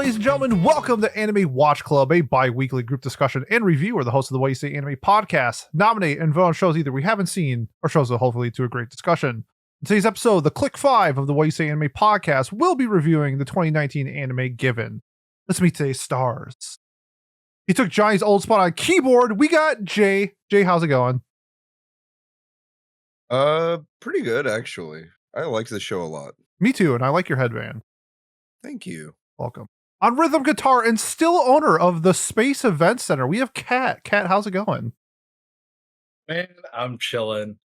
Ladies and gentlemen, welcome to Anime Watch Club, a bi-weekly group discussion and review where the hosts of the What You Say Anime podcast nominate and vote on shows either we haven't seen or shows that hopefully lead to a great discussion. In today's episode, the Click 5 of the What You Say Anime podcast will be reviewing the 2019 anime Given. Let's meet today's stars. He took Johnny's old spot on keyboard. We got Jay. Jay, how's it going? Pretty good, actually. I like the show a lot. Me too, and I like your headband. Thank you. Welcome. On rhythm guitar and still owner of the Space Event Center, we have Kat. Kat, how's it going? Man, I'm chilling.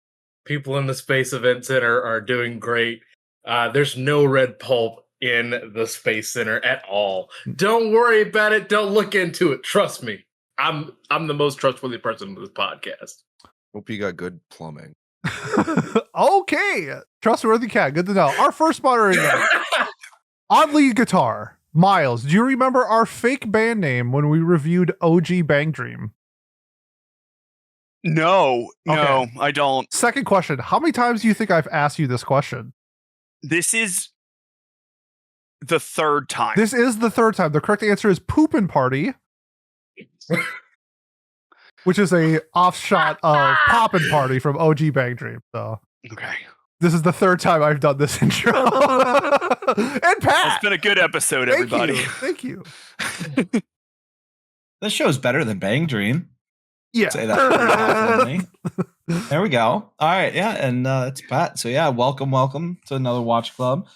People in the Space Event Center are doing great. There's no red pulp in the Space Center at all. Don't worry about it. Don't look into it. Trust me. I'm the most trustworthy person in this podcast. Hope you got good plumbing. Okay. Trustworthy Cat. Good to know. Our first moderator on lead guitar, Miles. Do you remember our fake band name when we reviewed OG Bang Dream? No, I don't. Second question. How many times do you think I've asked you this question? This is the third time. This is the third time. The correct answer is Poopin' Party, which is a offshot of Poppin' Party from OG Bang Dream. So okay. This is the third time I've done this intro. And Pat! It's been a good episode, everybody. Thank you. This show's better than Bang Dream. Yeah. Say that pretty confidently. There we go. All right. Yeah. And it's Pat. So, yeah, welcome to another Watch Club.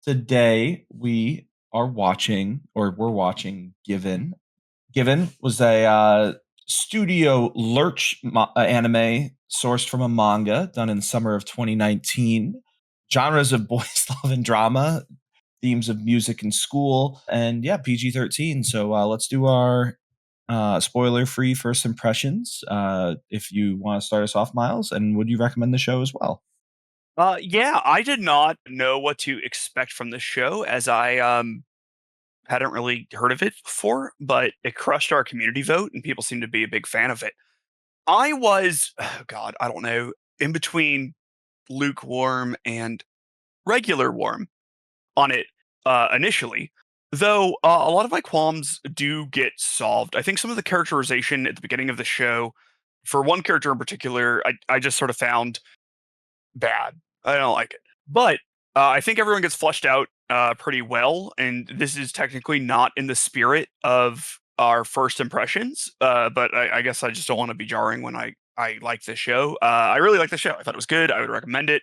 Today, we're watching Given. Given was a Studio Lurch anime sourced from a manga done in summer of 2019. Genres of boys' love and drama, themes of music and school, and yeah, PG-13. So let's do our spoiler-free first impressions. If you want to start us off, Miles, and would you recommend the show as well? Yeah, I did not know what to expect from the show, as I hadn't really heard of it before, but it crushed our community vote, and people seem to be a big fan of it. I was, I don't know, in between lukewarm and regular warm on it initially, though a lot of my qualms do get solved. I think some of the characterization at the beginning of the show, for one character in particular, I just sort of found bad. I don't like it. But I think everyone gets fleshed out pretty well, and this is technically not in the spirit of our first impressions, but I guess I just don't want to be jarring when I like this show. I really like the show. I thought it was good. I would recommend it.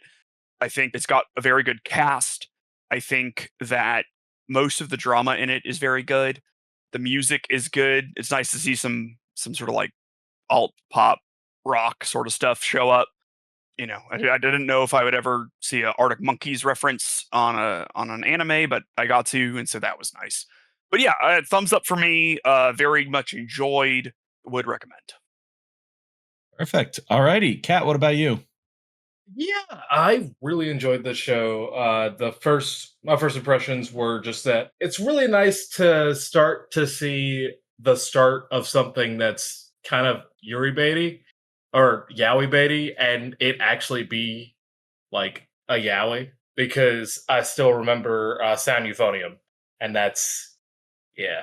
I think it's got a very good cast. I think that most of the drama in it is very good. The music is good. It's nice to see some sort of like alt pop rock sort of stuff show up. You know, I didn't know if I would ever see a Arctic Monkeys reference on an anime, but I got to, and so that was nice. But yeah, thumbs up for me. Very much enjoyed. Would recommend. Perfect. All righty. Kat, what about you? Yeah, I really enjoyed the show. My first impressions were just that it's really nice to start to see the start of something that's kind of Yuri baity or yaoi baity, and it actually be like a yaoi, because I still remember Sound Euphonium, and that's yeah.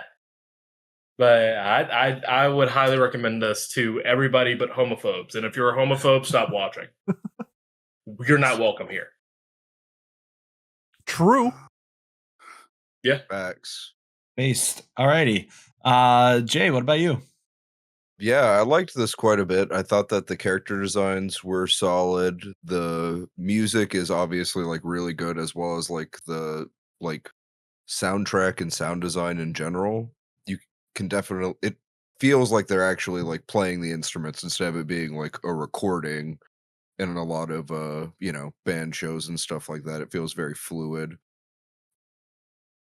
But I would highly recommend this to everybody but homophobes, and if you're a homophobe, stop watching. You're not welcome here. True. Yeah. Facts. Based. All righty. Jay, what about you? Yeah, I liked this quite a bit. I thought that the character designs were solid. The music is obviously like really good, as well as like the soundtrack and sound design in general. You can definitely, it feels like they're actually like playing the instruments instead of it being like a recording. And in a lot of band shows and stuff like that, it feels very fluid.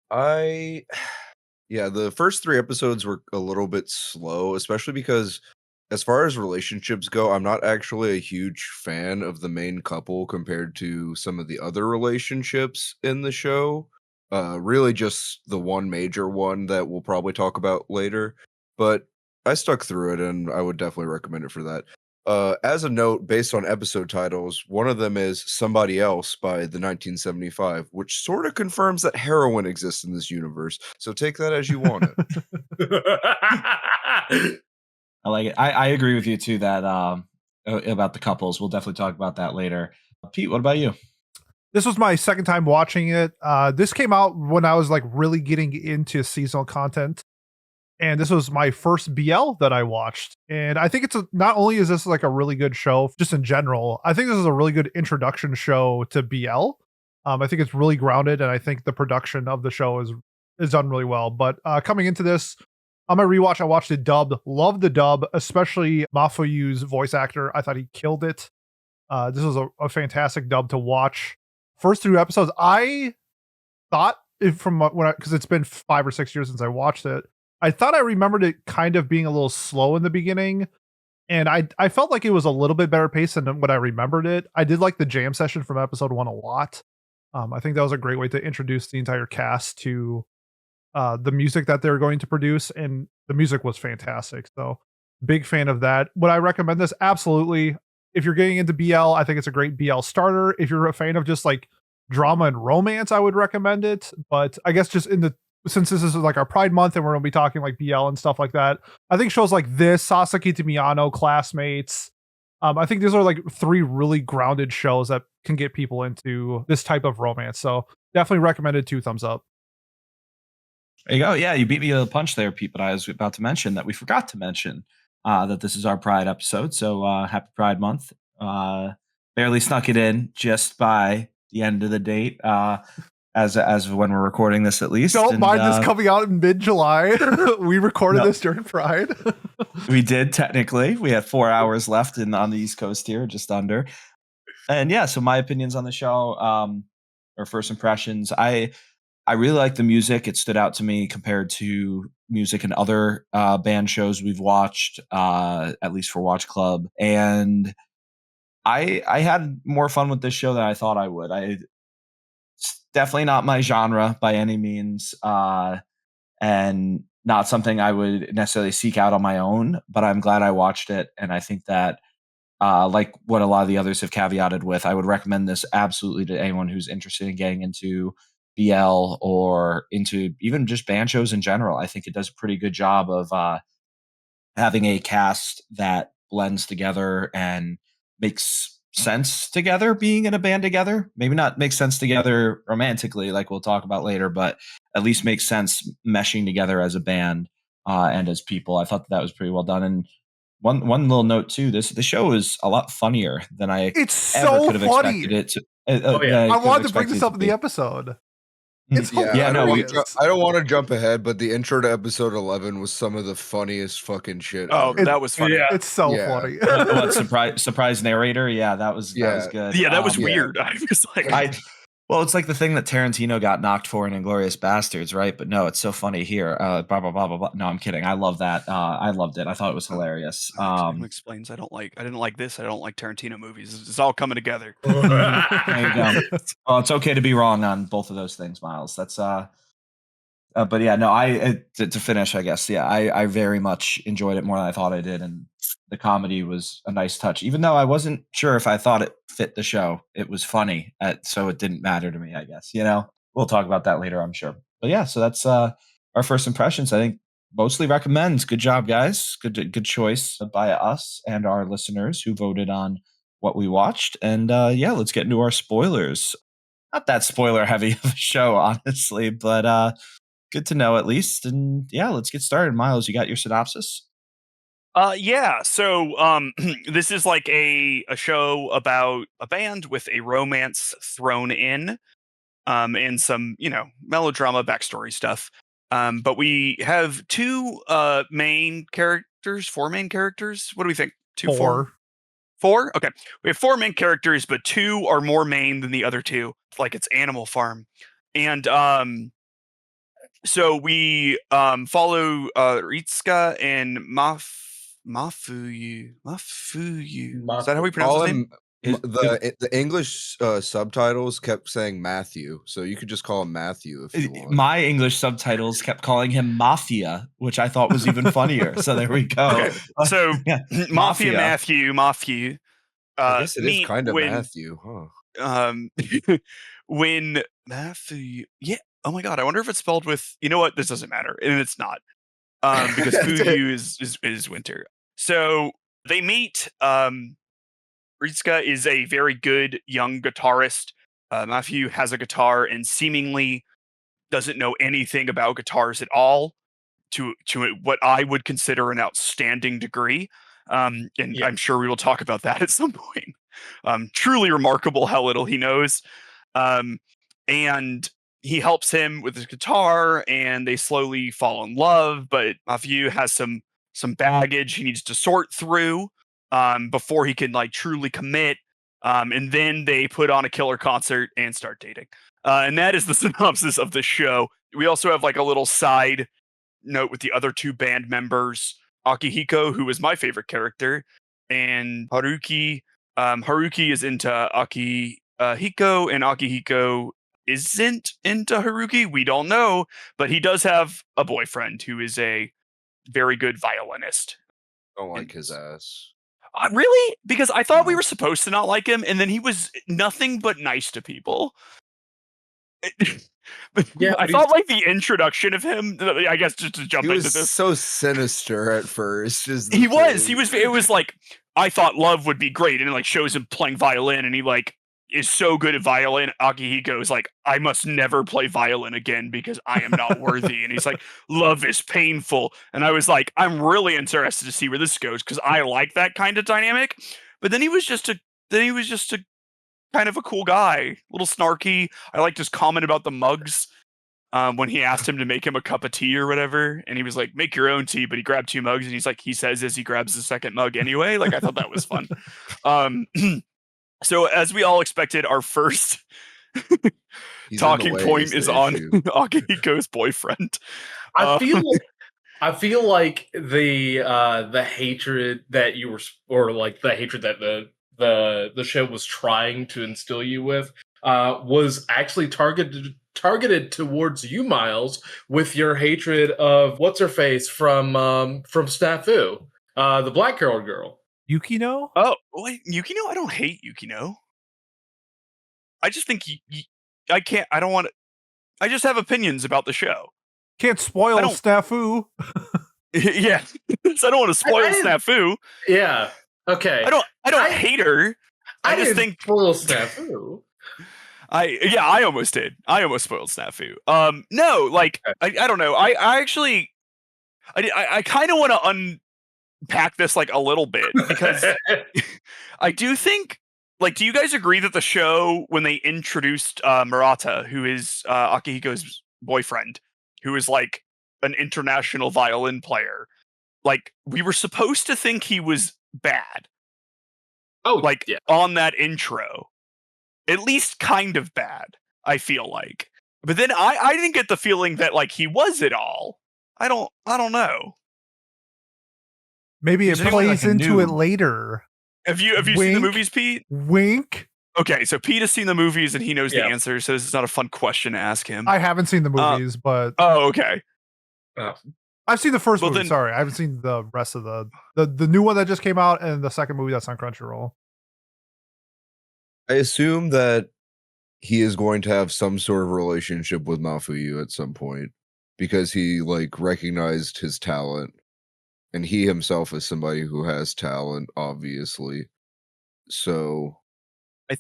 The first 3 episodes were a little bit slow, especially because as far as relationships go, I'm not actually a huge fan of the main couple compared to some of the other relationships in the show. Really just the one major one that we'll probably talk about later. But I stuck through it, and I would definitely recommend it for that. As a note, based on episode titles, one of them is Somebody Else by the 1975, which sort of confirms that heroin exists in this universe. So take that as you want it. I like it. I agree with you too that about the couples. We'll definitely talk about that later. Pete, what about you? This was my second time watching it. This came out when I was like really getting into seasonal content. And this was my first BL that I watched. And I think not only is this like a really good show just in general, I think this is a really good introduction show to BL. I think it's really grounded, and I think the production of the show is done really well. But coming into this, on my rewatch, I watched it dubbed. Loved the dub, especially Mafuyu's voice actor. I thought he killed it. This was a fantastic dub to watch. First 3 episodes, I thought because it's been 5 or 6 years since I watched it, I thought I remembered it kind of being a little slow in the beginning, and I felt like it was a little bit better paced than what I remembered it. I did like the jam session from episode 1 a lot. I think that was a great way to introduce the entire cast to the music that they're going to produce, and the music was fantastic. So big fan of that. Would I recommend this? Absolutely. If you're getting into BL, I think it's a great BL starter. If you're a fan of just like drama and romance, I would recommend it. But I guess just since this is like our Pride Month and we're going to be talking like BL and stuff like that, I think shows like this, Sasaki to Miyano, Classmates, I think these are like 3 really grounded shows that can get people into this type of romance. So definitely recommended. 2 thumbs up. There you go. Yeah, you beat me to the punch there, Pete. But I was about to mention that we forgot to mention that this is our Pride episode. So happy Pride Month. Barely snuck it in just by the end of the date. As when we're recording this, at least. Don't mind this coming out in mid-July. We recorded this during Pride. We did, technically. We had 4 hours left on the East Coast here, just under. And yeah, so my opinions on the show, or first impressions. I really like the music. It stood out to me compared to music in other band shows we've watched, at least for Watch Club. And I had more fun with this show than I thought I would. It's definitely not my genre by any means, and not something I would necessarily seek out on my own, but I'm glad I watched it. And I think that, like what a lot of the others have caveated with, I would recommend this absolutely to anyone who's interested in getting into BL or into even just band shows in general. I think it does a pretty good job of having a cast that blends together and makes sense together, being in a band together. Maybe not makes sense together romantically, like we'll talk about later, but at least makes sense meshing together as a band and as people. I thought that was pretty well done. And one little note too: the show is a lot funnier than I ever could have expected it to. I wanted to bring this up in the episode. It's I don't want to jump ahead, but the intro to episode 11 was some of the funniest fucking shit. Oh, ever. that was funny. Yeah. It's so funny. What, surprise narrator? Yeah, that was good. Yeah, that was weird. I was like, well, it's like the thing that Tarantino got knocked for in Inglourious Bastards, right? But no, it's so funny here. Blah blah blah blah blah. No, I'm kidding. I love that. I loved it. I thought it was hilarious. Explains I didn't like this. I don't like Tarantino movies. It's all coming together. There you go. Well, it's okay to be wrong on both of those things, Miles. That's but yeah, no, to finish, I guess, yeah, I very much enjoyed it more than I thought I did, and the comedy was a nice touch. Even though I wasn't sure if I thought it fit the show, it was funny, so it didn't matter to me, I guess. We'll talk about that later, I'm sure. But yeah, so that's our first impressions. I think mostly recommends. Good job, guys. Good choice by us and our listeners who voted on what we watched. And yeah, let's get into our spoilers. Not that spoiler heavy of a show, honestly, but good to know at least. And yeah, let's get started. Miles, you got your synopsis? Yeah. So this is like a show about a band with a romance thrown in, and some, melodrama backstory stuff. But we have 2 main characters, 4 main characters. What do we think? 2, 4? 4? Okay. We have 4 main characters, but 2 are more main than the other 2. Like it's Animal Farm. And so we follow Ritsuka and Mafuyu. Is that how we pronounce his name? The English subtitles kept saying Matthew, so you could just call him Matthew if you want. My English subtitles kept calling him Mafia, which I thought was even funnier. So there we go. Okay, so Mafia. Matthew. I guess it is kind of when, Matthew, huh? when Mafuyu, yeah. Oh my god, I wonder if it's spelled with. You know what? This doesn't matter, and it's not, because Fuyu is winter. So they meet. Ritsuka is a very good young guitarist. Mafuyu has a guitar and seemingly doesn't know anything about guitars at all, to what I would consider an outstanding degree. And I'm sure we will talk about that at some point. Truly remarkable how little he knows. And he helps him with his guitar, and they slowly fall in love. But Mafuyu has some baggage he needs to sort through before he can like truly commit. And then they put on a killer concert and start dating. And that is the synopsis of the show. We also have like a little side note with the other two band members, Akihiko, who is my favorite character, and Haruki. Haruki is into Akihiko, and Akihiko isn't into Haruki. We don't know, but he does have a boyfriend who is a very good violinist. Don't like his ass. Really? Because I thought we were supposed to not like him, and then he was nothing but nice to people. Yeah, I thought like the introduction of him, I guess, just to jump He into was this. so sinister at first. He was. It was like, I thought love would be great, and it like shows him playing violin, and he like is so good at violin. Akihiko is like, I must never play violin again because I am not worthy. And he's like, love is painful. And I was like, I'm really interested to see where this goes because I like that kind of dynamic. But then he was just a kind of a cool guy, a little snarky. I liked his comment about the mugs when he asked him to make him a cup of tea or whatever, and he was like, make your own tea, but he grabbed 2 mugs, and he's like, he says as he grabs the second mug anyway. Like, I thought that was fun. So as we all expected, our first talking point is on Akihiko's boyfriend. I feel like the hatred that you were, or like the hatred that the show was trying to instill you with, was actually targeted towards you, Miles, with your hatred of what's her face from Snafu, the black girl. Yukino? Oh, wait, Yukino? I don't hate Yukino. I just think I can't. I don't want to. I just have opinions about the show. Can't spoil Snafu. Yeah, so I don't want to spoil Snafu. Yeah. Okay. I don't hate her. I just think spoil Snafu. I almost did. I almost spoiled Snafu. No, like I don't know. I actually I kind of want to unpack this like a little bit because I do think, like, do you guys agree that the show, when they introduced Murata, who is Akihiko's boyfriend, who is like an international violin player, like we were supposed to think he was bad. Oh, like yeah. On that intro, at least kind of bad, I feel like. But then I didn't get the feeling that like he was at all. I don't know. Maybe it plays into it later. Have you seen the movies, Pete? Wink. Okay, so Pete has seen the movies and he knows the answer, so this is not a fun question to ask him. I haven't seen the movies, but okay. I've seen the first movie. Sorry, I haven't seen the rest of the new one that just came out and the second movie that's on Crunchyroll. I assume that he is going to have some sort of relationship with Mafuyu at some point because he like recognized his talent, and he himself is somebody who has talent, obviously. So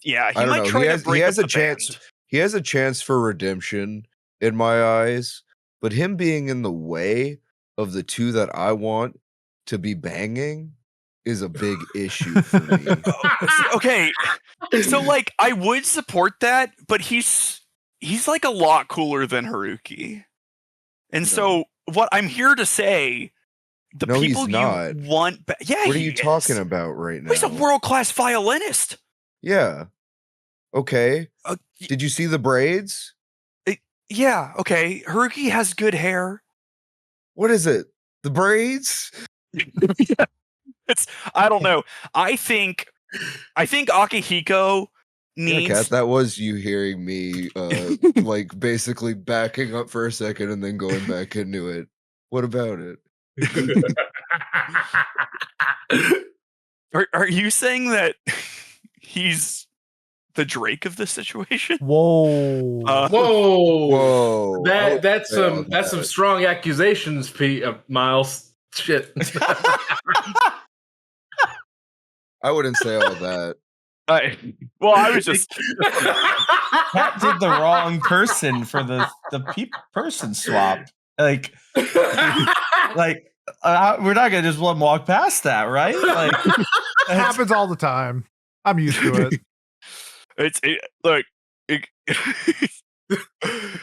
he might try to break up the chance. band. He has a chance for redemption in my eyes, but him being in the way of the two that I want to be banging is a big issue for me. Okay, so like I would support that, but he's like a lot cooler than Haruki, and so what I'm here to say, the people you want, what are you talking about right now? He's a world-class violinist. Yeah. Okay. Did you see the braids? Yeah. Okay. Haruki has good hair. What is it? The braids? I don't know. I think I think Akihiko Yeah, needs. Kat, that was you hearing me like basically backing up for a second and then going back into it. What about it? Are you saying that he's the Drake of this situation? Whoa. Whoa. Whoa. I would That's say on some that. strong accusations, Miles. Shit. I wouldn't say all that. Well, I was just. Pat did the wrong person for the person swap. Like we're not gonna just let him walk past that, right? Like It happens all the time. I'm used to it.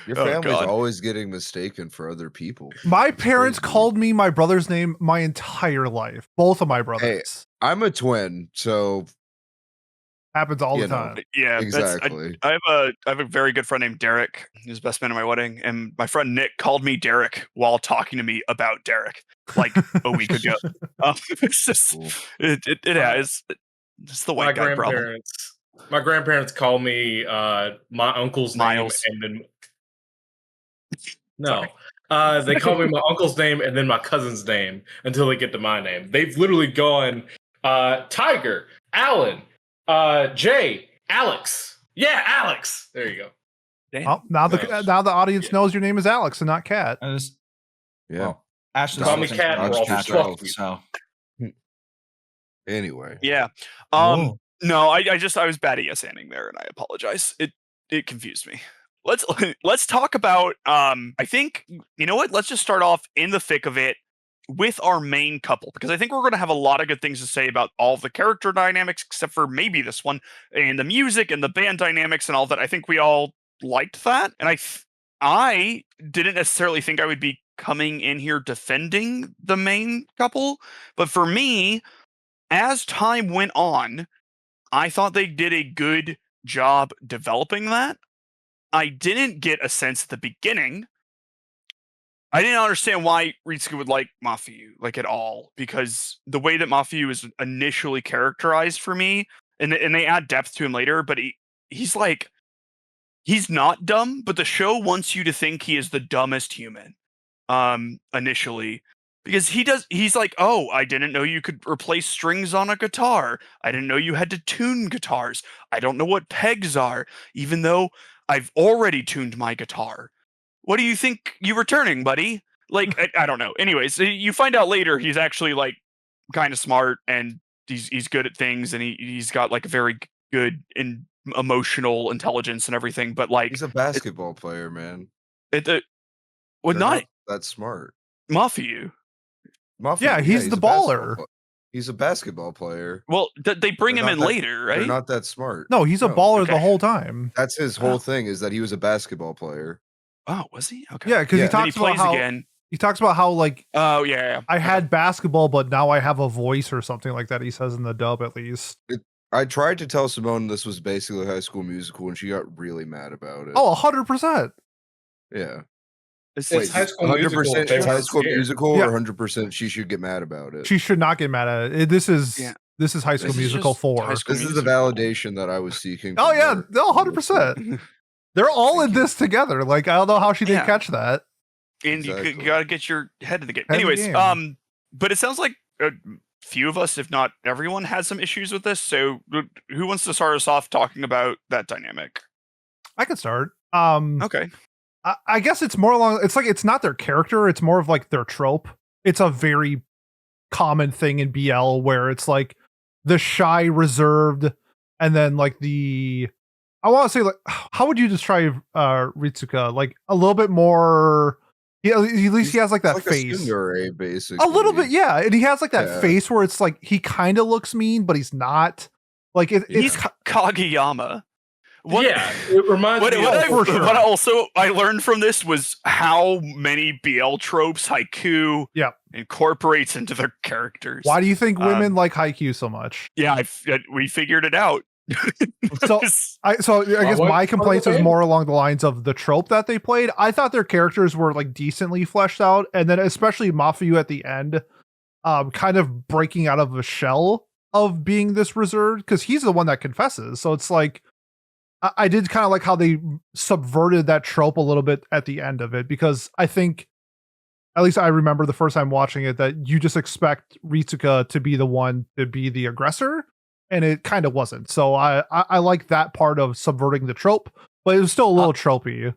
Your Oh, family's God. always getting mistaken for other people. My parents Crazy. called me my brother's name my entire life. Both of my brothers. I'm a twin, so Happens all the you know. time. Yeah, Exactly. I have a very good friend named Derek. He was best man at my wedding, and my friend Nick called me Derek while talking to me about Derek like a week ago. It's just Cool. it's the white guy problem. My grandparents call me my uncle's Miles. name and then they call me my uncle's name and then my cousin's name until they get to my name. They've literally gone Tiger, Alan, Jay, Alex. Yeah, Alex. There you go. Damn. Well, now the Nice. audience knows your name is Alex and not Kat. I just Yeah. Ashley Call me Cat and we'll fuck you. so Anyway. Yeah. Whoa. No, I was bad at yes anding there, and I apologize. It confused me. Let's talk about I think, you know what? Let's just start off in the thick of it with our main couple, because I think we're going to have a lot of good things to say about all of the character dynamics, except for maybe this one, and the music and the band dynamics and all that. I think we all liked that, and I didn't necessarily think I would be coming in here defending the main couple, but for me, as time went on, I thought they did a good job developing that. I didn't get a sense at the beginning. I didn't understand why Ritsuka would like Mafuyu, like at all, because the way that Mafuyu is initially characterized for me, and they add depth to him later, but he's like, he's not dumb, but the show wants you to think he is the dumbest human, initially. Because he's like, oh, I didn't know you could replace strings on a guitar. I didn't know you had to tune guitars. I don't know what pegs are, even though I've already tuned my guitar. What do you think you were turning, buddy? Like, I don't know. Anyways, you find out later he's actually like kind of smart and he's good at things, and he's got like a very good emotional intelligence and everything. But like, He's a basketball player, man. well, They're not that smart. Mafuyu. Yeah, he's the baller. He's a basketball player. Well, they bring They're him in not that- later, right? They're not that smart. No, he's a No. baller Okay. the whole time. That's his whole thing, is that he was a basketball player. Oh, was he? Okay. Yeah, because Yeah. he Then he talks about plays how again. he talks about how like Oh yeah. I had basketball, but now I have a voice or something like that. He says in the dub, at least. I tried to tell Simone this was basically High School Musical, and she got really mad about it. Oh, 100%. yeah. It's Wait, High School Musical. 100% They it's High weren't School scared. Musical, Yeah. or 100% she should get mad about it. She should not get mad at it. This is Yeah. High School This is Musical just 4. High School This is the Musical. validation that I was seeking. Oh from yeah, her. no, 100%. They're all Thank in you. this together. Like, I don't know how she didn't Yeah. catch that. And Exactly. you got to get your head in the game. Head in the Anyways, game. but it sounds like a few of us, if not everyone, has some issues with this. So, who wants to start us off talking about that dynamic? I could start. Okay. I guess it's more along. It's like it's not their character. It's more of like their trope. It's a very common thing in BL where it's like the shy, reserved, and then like the. I want to say, like, how would you describe Ritsuka? Like a little bit more. Yeah, at least he has like that It's face. a tsundere, basically. A little bit, yeah. And he has like that Yeah. face where it's like he kind of looks mean, but he's not. Like He's it's Kageyama. Yeah, it reminds me of for sure. What also I learned from this was how many BL tropes Haiku Yeah. incorporates into their characters. why do you think women Um, like Haikyuu so much? Yeah, we figured it out. So I guess what- my what complaints are is they? more along the lines of the trope that they played. I thought their characters were like decently fleshed out, and then especially Mafuyu at the end, kind of breaking out of a shell of being this reserved because he's the one that confesses. So it's like I did kind of like how they subverted that trope a little bit at the end of it, because I think, at least I remember the first time watching it, that you just expect Ritsuka to be the one to be the aggressor, and it kind of wasn't. So I like that part of subverting the trope, but it was still a little tropey.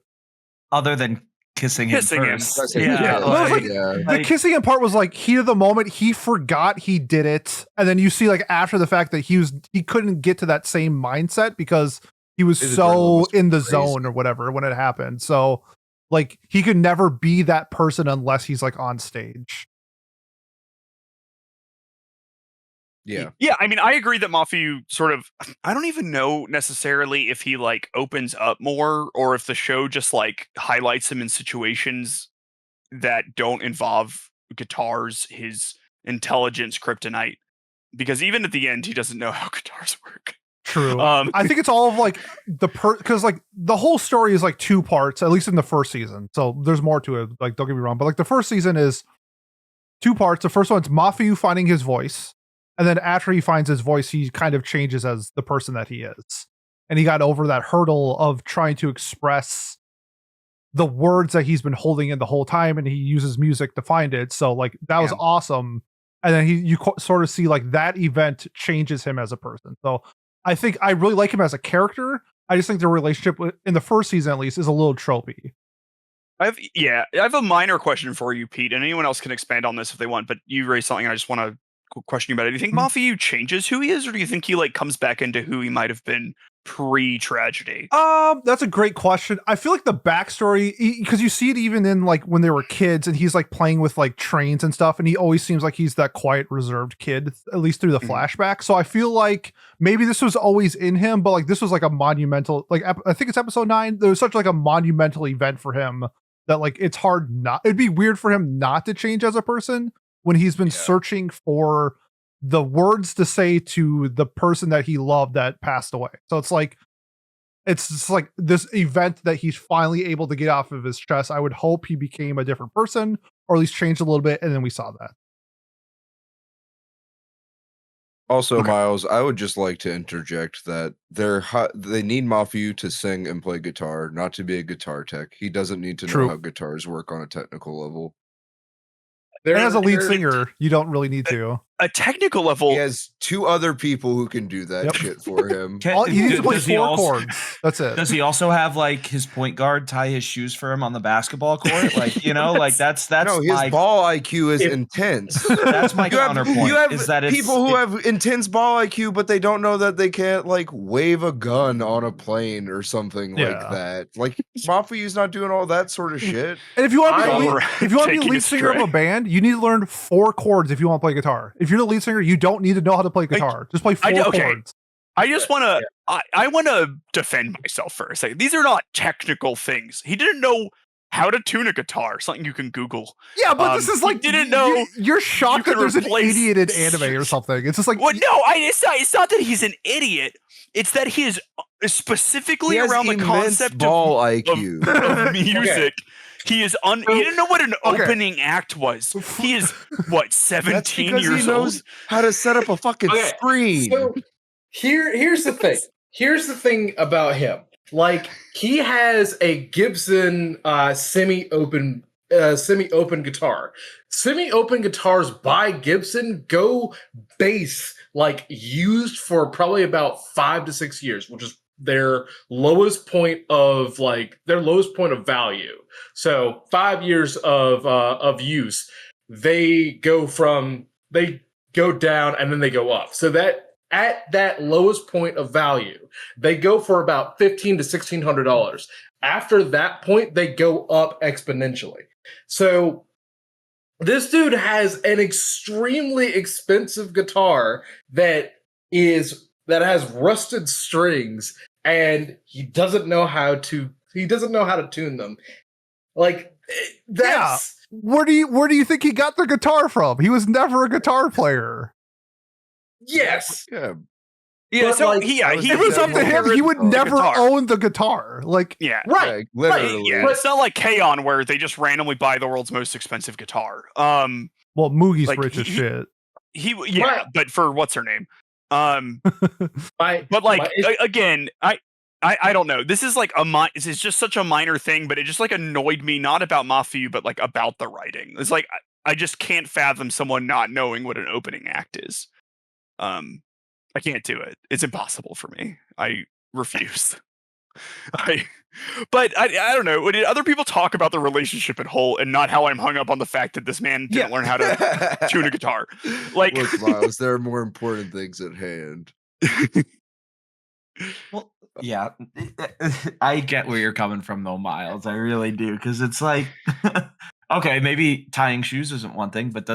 Other than kissing him Kissing him. first. Yeah. Well, it was like, Yeah. the kissing him part was like heat of the moment. He forgot he did it, and then you see like after the fact that he couldn't get to that same mindset because he was His adrenaline so was in the crazy. zone or whatever when it happened. So like he could never be that person unless he's like on stage. Yeah. Yeah, I mean, I agree that Mafuyu sort of, I don't even know necessarily if he like opens up more or if the show just like highlights him in situations that don't involve guitars, his intelligence, kryptonite. Because even at the end, he doesn't know how guitars work. True. I think it's all of like because like the whole story is like two parts, at least in the first season. So there's more to it. Like, don't get me wrong, but like the first season is two parts. The first one's Mafuyu finding his voice, and then after he finds his voice, he kind of changes as the person that he is, and he got over that hurdle of trying to express the words that he's been holding in the whole time, and he uses music to find it. So like that was awesome. And then you sort of see like that event changes him as a person. So I think I really like him as a character. I just think the relationship in the first season, at least, is a little tropey. I have a minor question for you, Pete, and anyone else can expand on this if they want, but you raised something I just want to question you about it. Do you think Mafuyu changes who he is, or do you think he like comes back into who he might have been pre-tragedy? That's a great question. I feel like the backstory, because you see it even in like when they were kids and he's like playing with like trains and stuff, and he always seems like he's that quiet, reserved kid, at least through the flashback. So I feel like maybe this was always in him, but like this was like a monumental, like I think it's episode 9. There was such like a monumental event for him that like it's hard not, it'd be weird for him not to change as a person when he's been searching for the words to say to the person that he loved that passed away. So it's just like this event that he's finally able to get off of his chest. I would hope he became a different person, or at least changed a little bit, and then we saw that. Also, Miles, I would just like to interject that they need Mafuyu to sing and play guitar, not to be a guitar tech. He doesn't need to know how guitars work on a technical level. And as a lead singer, you don't really need to. A technical level. He has 2 other people who can do that shit for him. He needs to play 4 chords. That's it. Does he also have like his point guard tie his shoes for him on the basketball court? Like, you know, like that's no, his ball IQ is intense. That's my counterpoint. You have is that people who have intense ball IQ, but they don't know that they can't like wave a gun on a plane or something like that. Like Mafuyu's not doing all that sort of shit. And if you want to be a lead singer of a band, you need to learn 4 chords if you want to play guitar. If you're the lead singer, you don't need to know how to play guitar. Just play 4 chords. I just want to. I want to defend myself for a second. These are not technical things. He didn't know how to tune a guitar. Something you can Google. Yeah, but this is like didn't know. You're shocked that there's an idiot in anime or something. It's just like well, no, it's not that he's an idiot. It's that he is specifically around the concept ball IQ of music. He is he didn't know what an opening act was. He is what 17 years he knows old. How to set up a fucking screen. So here's the thing. Here's the thing about him. Like he has a Gibson semi-open guitar. Semi-open guitars by Gibson go bass like used for probably about 5 to 6 years, which is their lowest point of value. So 5 years of use, they go down and then they go up. So that at that lowest point of value, they go for about $1,500 to $1,600. After that point, they go up exponentially. So this dude has an extremely expensive guitar that has rusted strings, and he doesn't know how to tune them. Like that's where do you think he got the guitar from? He was never a guitar player. Yes. Yeah. Yeah, but so like, it was up to him. He would never own the guitar. Like, right, literally. Yeah, it's not like K-On! Where they just randomly buy the world's most expensive guitar. Well, Moogie's rich as shit. but for what's her name? My, But like my issue- again, I don't know. This is like this is just such a minor thing, but it just like annoyed me, not about Mafuyu, but like about the writing. It's like I just can't fathom someone not knowing what an opening act is. I can't do it. It's impossible for me. I refuse. But I don't know. When other people talk about the relationship at whole and not how I'm hung up on the fact that this man didn't learn how to tune a guitar. Like, look, Miles, there are more important things at hand. Well, yeah, I get where you're coming from, though, Miles. I really do, because it's like, okay, maybe tying shoes isn't one thing, but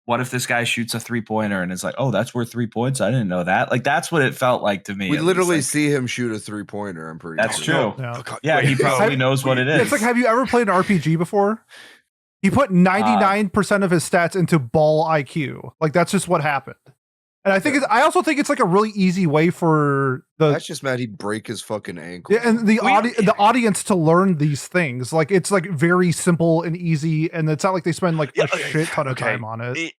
what if this guy shoots a 3-pointer and it's like, oh, that's worth 3 points? I didn't know that. Like, that's what it felt like to me. We literally like, see him shoot a 3-pointer. I'm pretty that's sure. true. Yeah. Yeah, he probably knows what it is. It's like, have you ever played an RPG before? He put 99% of his stats into ball IQ. Like, that's just what happened. And I think I also think it's like a really easy way for That's just mad he'd break his fucking ankle. Yeah, and the audience to learn these things. Like, it's like very simple and easy, and it's not like they spend like a shit ton of time on it.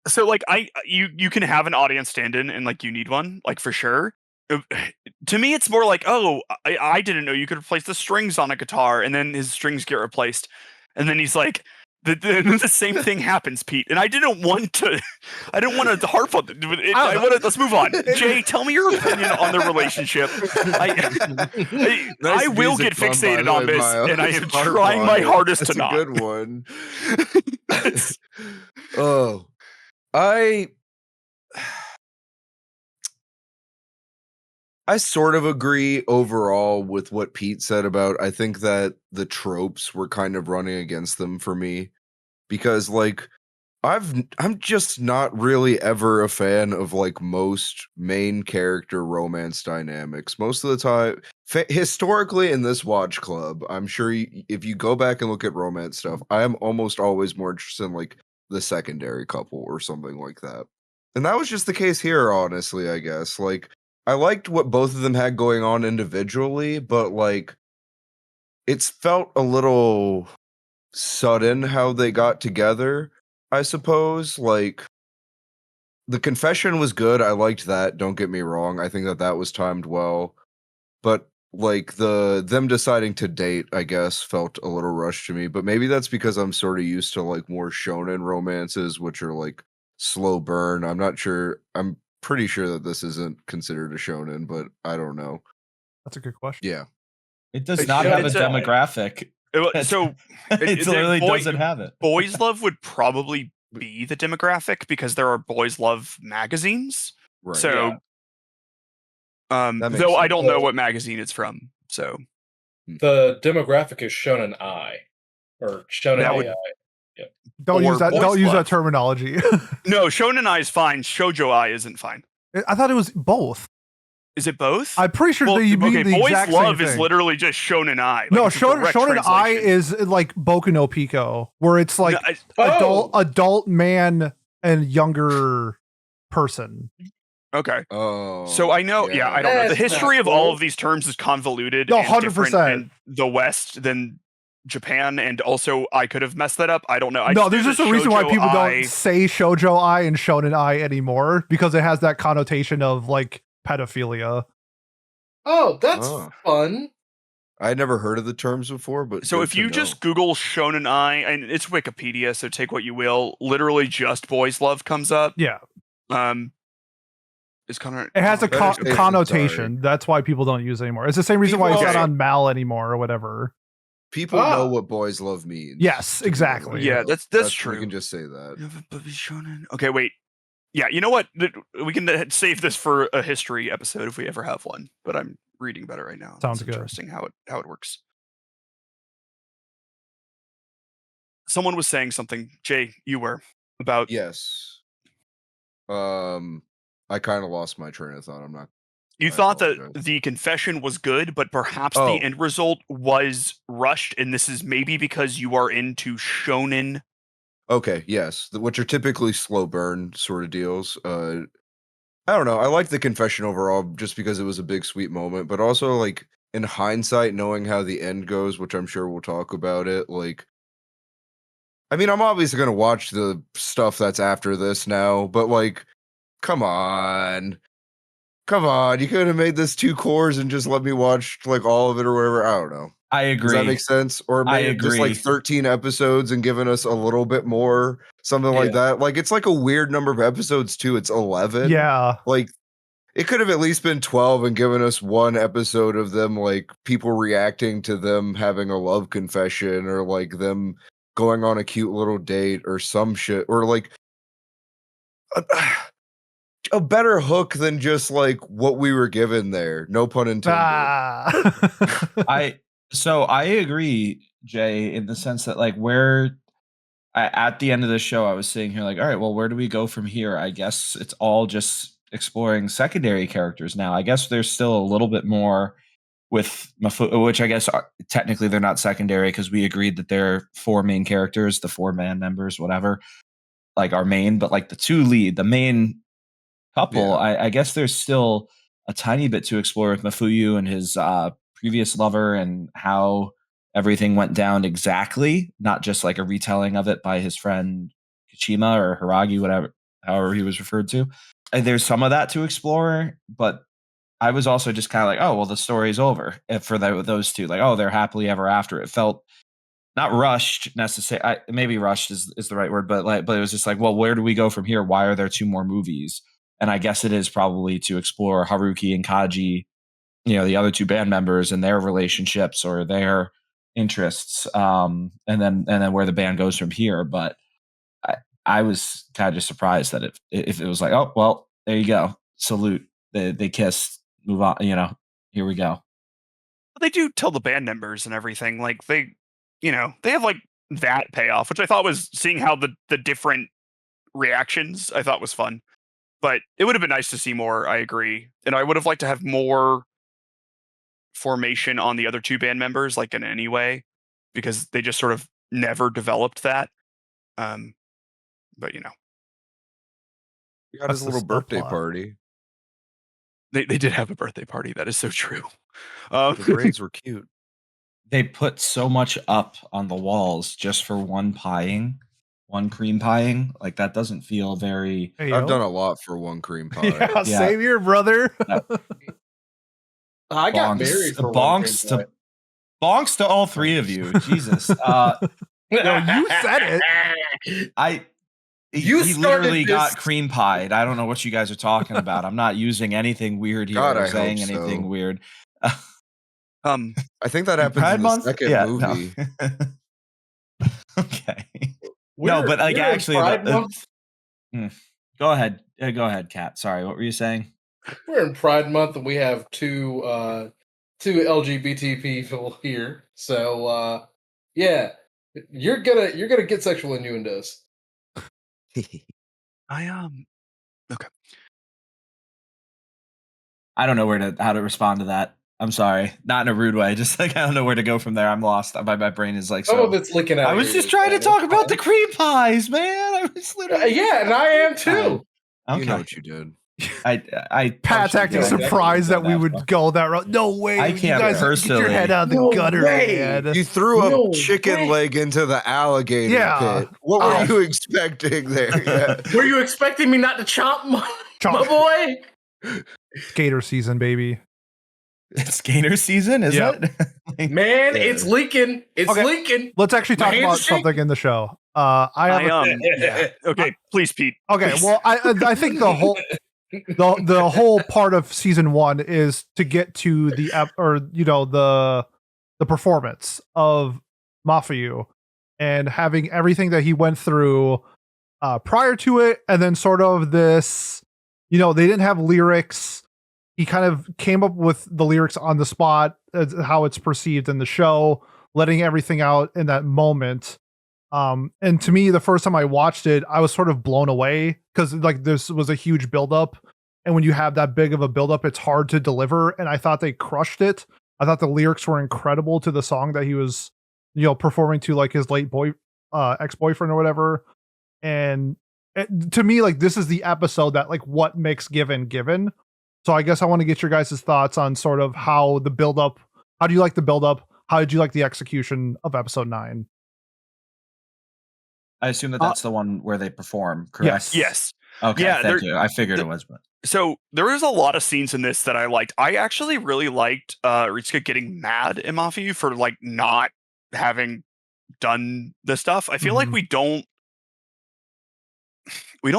So like you can have an audience stand-in and like you need one, like for sure. To me, it's more like, oh, I didn't know you could replace the strings on a guitar, and then his strings get replaced, and then he's like, the same thing happens, Pete. And I didn't want to harp on it. Let's move on. Jay, tell me your opinion on the relationship. I will get fixated on this, Miles. and I am trying my hardest to not. That's a good one. Oh, I sort of agree overall with what Pete said about, I think that the tropes were kind of running against them for me, because like I'm just not really ever a fan of like most main character romance dynamics. Most of the time, historically in this watch club, I'm sure if you go back and look at romance stuff, I am almost always more interested in like the secondary couple or something like that. And that was just the case here, honestly, I guess. Like, I liked what both of them had going on individually, but like it's felt a little sudden how they got together, I suppose. Like, the confession was good. I liked that, don't get me wrong. I think that was timed well. But like them deciding to date, I guess, felt a little rushed to me. But maybe that's because I'm sort of used to like more shonen romances, which are like slow burn. I'm not sure. I'm pretty sure that this isn't considered a shonen, but I don't know. That's a good question. Yeah. It does not have a demographic. So it literally doesn't have it. Boys Love would probably be the demographic because there are Boys Love magazines. Right. So, though I don't know what magazine it's from. So the demographic is Shonen Ai or Shonen AI. Don't use that terminology. No, Shonen Ai is fine. Shoujo Ai isn't fine. I thought it was both. Is it both? I'm pretty sure they mean the Boys exact Love same is thing. literally just Shonen Ai. No, Shonen Ai is like Boku no Pico, where it's like adult man and younger person. Okay. Oh. So I know. Yeah, I don't know. The history of all of these terms is convoluted. No, and different 100%. in the West than Japan, and also I could have messed that up. I don't know. There's just a reason why people don't say Shoujo Ai and Shonen Ai anymore, because it has that connotation of like pedophilia. Oh, that's fun. I never heard of the terms before, but so if you just Google Shonen Ai, and it's Wikipedia, so take what you will. Literally, just Boys Love comes up. Yeah. It's kind of it has a connotation. That's why people don't use it anymore. It's the same reason why it's not on Mal anymore or whatever. People know what Boys Love means. Yes, exactly. Yeah, that's true. We can just say that. Okay, wait. Yeah, you know what? We can save this for a history episode if we ever have one. But I'm reading about it right now. Sounds good. Interesting how it works. Someone was saying something. Jay, you were about. Yes. I kind of lost my train of thought. You thought that the confession was good, but perhaps the end result was rushed, and this is maybe because you are into shonen. Okay, yes, which are typically slow burn sort of deals. I don't know. I liked the confession overall just because it was a big sweet moment, but also like in hindsight, knowing how the end goes, which I'm sure we'll talk about it, like I mean, I'm obviously gonna watch the stuff that's after this now, but like, come on. Come on, you could have made this 2 cores and just let me watch like all of it or whatever. I don't know. I agree. Does that make sense? Or I made it just like agree. 13 episodes and given us a little bit more, something like that. Like it's like a weird number of episodes too. It's 11. Yeah. Like it could have at least been 12 and given us one episode of them like people reacting to them having a love confession or like them going on a cute little date or some shit or like a better hook than just like what we were given there. No pun intended. Ah. I agree, Jay, in the sense that like at the end of the show, I was sitting here like, all right, well, where do we go from here? I guess it's all just exploring secondary characters now. I guess there's still a little bit more with Mafuyu, which I guess technically they're not secondary because we agreed that they're 4 main characters, the 4 band members, whatever, like our main, but like the main couple, Yeah. I guess there's still a tiny bit to explore with Mafuyu and his previous lover and how everything went down exactly, not just like a retelling of it by his friend Kachima or Hiragi, whatever, however he was referred to. And there's some of that to explore, but I was also just kind of like, oh, well, the story's over for those two. Like, oh, they're happily ever after. It felt not rushed necessarily. Maybe rushed is the right word, but it was just like, well, where do we go from here? Why are there 2 more movies? And I guess it is probably to explore Haruki and Kaji, the other 2 band members and their relationships or their interests, and then where the band goes from here. But I was kind of just surprised that if it was like, oh well, there you go, salute, they kissed, move on, here we go. They do tell the band members and everything. Like they have like that payoff, which I thought was seeing how the different reactions I thought was fun. But it would have been nice to see more, I agree. And I would have liked to have more formation on the other 2 band members, like in any way, because they just sort of never developed that. But He got That's his the little birthday subplot. party. they did have a birthday party. That is so true. The braids were cute. They put so much up on the walls just for one cream pieing. Like that doesn't feel very. Hey, I've yo. done a lot for one cream pie. Yeah, same here, brother. I got married for bonks one bonks to all 3 of you. Jesus. Yo, you said it. You he started literally got this. cream pied. I don't know what you guys are talking about. I'm not using anything weird here God, or I saying hope anything so. weird. I think that happens Pride in the Month? second Yeah, movie. No. Okay. No, but like we're in actually, Pride Month. Go ahead. Go ahead, Kat. Sorry, what were you saying? We're in Pride Month, and we have two LGBT people here. So yeah, you're gonna get sexual innuendos. Okay. I don't know how to respond to that. I'm sorry, not in a rude way. Just like I don't know where to go from there. I'm lost. My brain is like Some so. of it's licking out. I was just trying to talk about the cream pies, man. I was literally. Yeah, and I am too. Okay. You know what you did. I Pat's acting exactly surprised that we would go that route. No way. I You can't guys get your personally- head out of the No gutter, way. man. You threw No a chicken way. leg into the alligator Yeah. pit. What were you expecting there? Yeah. Were you expecting me not to chomp my Chomp. boy? Skater season, baby. It's skater season, is Yeah. it? Like, Man, Yeah. it's leaking. It's Okay. leaking. Let's actually My talk hands about are shaking. something in the show. I have Yeah. Okay, please, Pete. okay. Please. Well, I think the whole part of season 1 is to get to the the performance of Mafuyu and having everything that he went through prior to it, and then sort of this, they didn't have lyrics. He kind of came up with the lyrics on the spot, how it's perceived in the show, letting everything out in that moment. And to me, the first time I watched it, I was sort of blown away because like this was a huge buildup. And when you have that big of a buildup, it's hard to deliver. And I thought they crushed it. I thought the lyrics were incredible to the song that he was, performing to like his late ex-boyfriend or whatever. And to me, like this is the episode that like what makes Given. So I guess I want to get your guys' thoughts on sort of how the buildup. How do you like the buildup? How did you like the execution of episode 9? I assume that that's the one where they perform, correct? Yes. Okay, Yeah, thank you. I figured it was, but So there was a lot of scenes in this that I liked. I actually really liked Ritsuka getting mad at Mafuyu for like not having done the stuff. I feel like we don't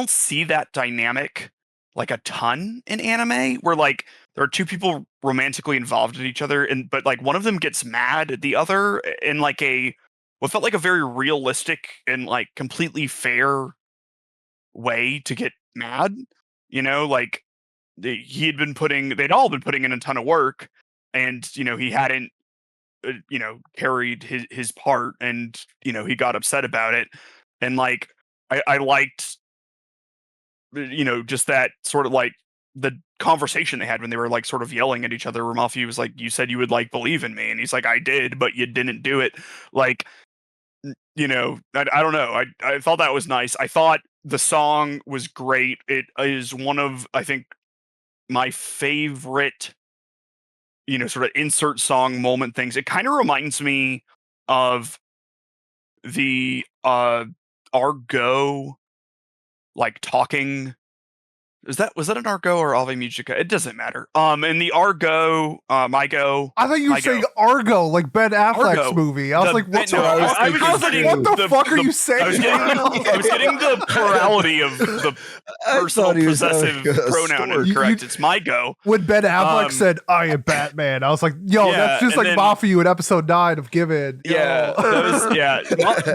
see that dynamic like a ton in anime where like there are two people romantically involved in each other but like one of them gets mad at the other in like what felt like a very realistic and like completely fair way to get mad, like they'd all been putting in a ton of work and he hadn't carried his part and he got upset about it and like I liked just that sort of like the conversation they had when they were like sort of yelling at each other where Mafuyu was like, you said you would like believe in me and he's like, I did but you didn't do it. Like I don't know, I thought that was nice. I thought the song was great. It is one of, I think, my favorite sort of insert song moment things. It kind of reminds me of the Argo like talking. Was that an Argo or Ave Musica? It doesn't matter. In the Argo, Mygo. I thought you were saying Argo, like Ben Affleck's Argo. movie. I was like, what the fuck? I was I was like, what the fuck are you saying? I was getting the plurality of the personal possessive pronoun incorrect. It's Mygo. When Ben Affleck said, I am Batman, I was like, yo, that's just like Mafuyu in episode 9 of Given. Yeah.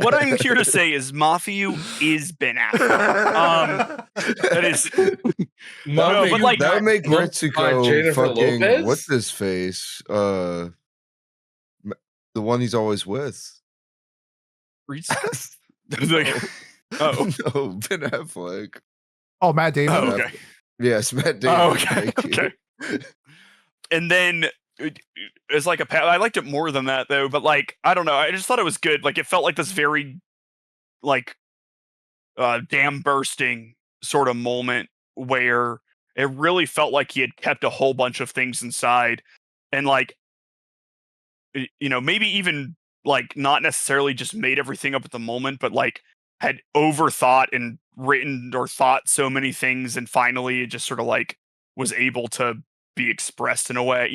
What I'm here to say is Mafuyu is Ben Affleck. That is... that would make Ritsuko fucking Lopez? what's his face? The one he's always with. Ritsuka? No, Ben Affleck. Oh, Matt Damon. Oh, okay. Yes, Matt Damon. Oh, okay. And then it's like I liked it more than that though, but like I don't know, I just thought it was good. Like it felt like this very like dam bursting sort of moment where it really felt like he had kept a whole bunch of things inside and like maybe even like not necessarily just made everything up at the moment but like had overthought and written or thought so many things and finally it just sort of like was able to be expressed in a way,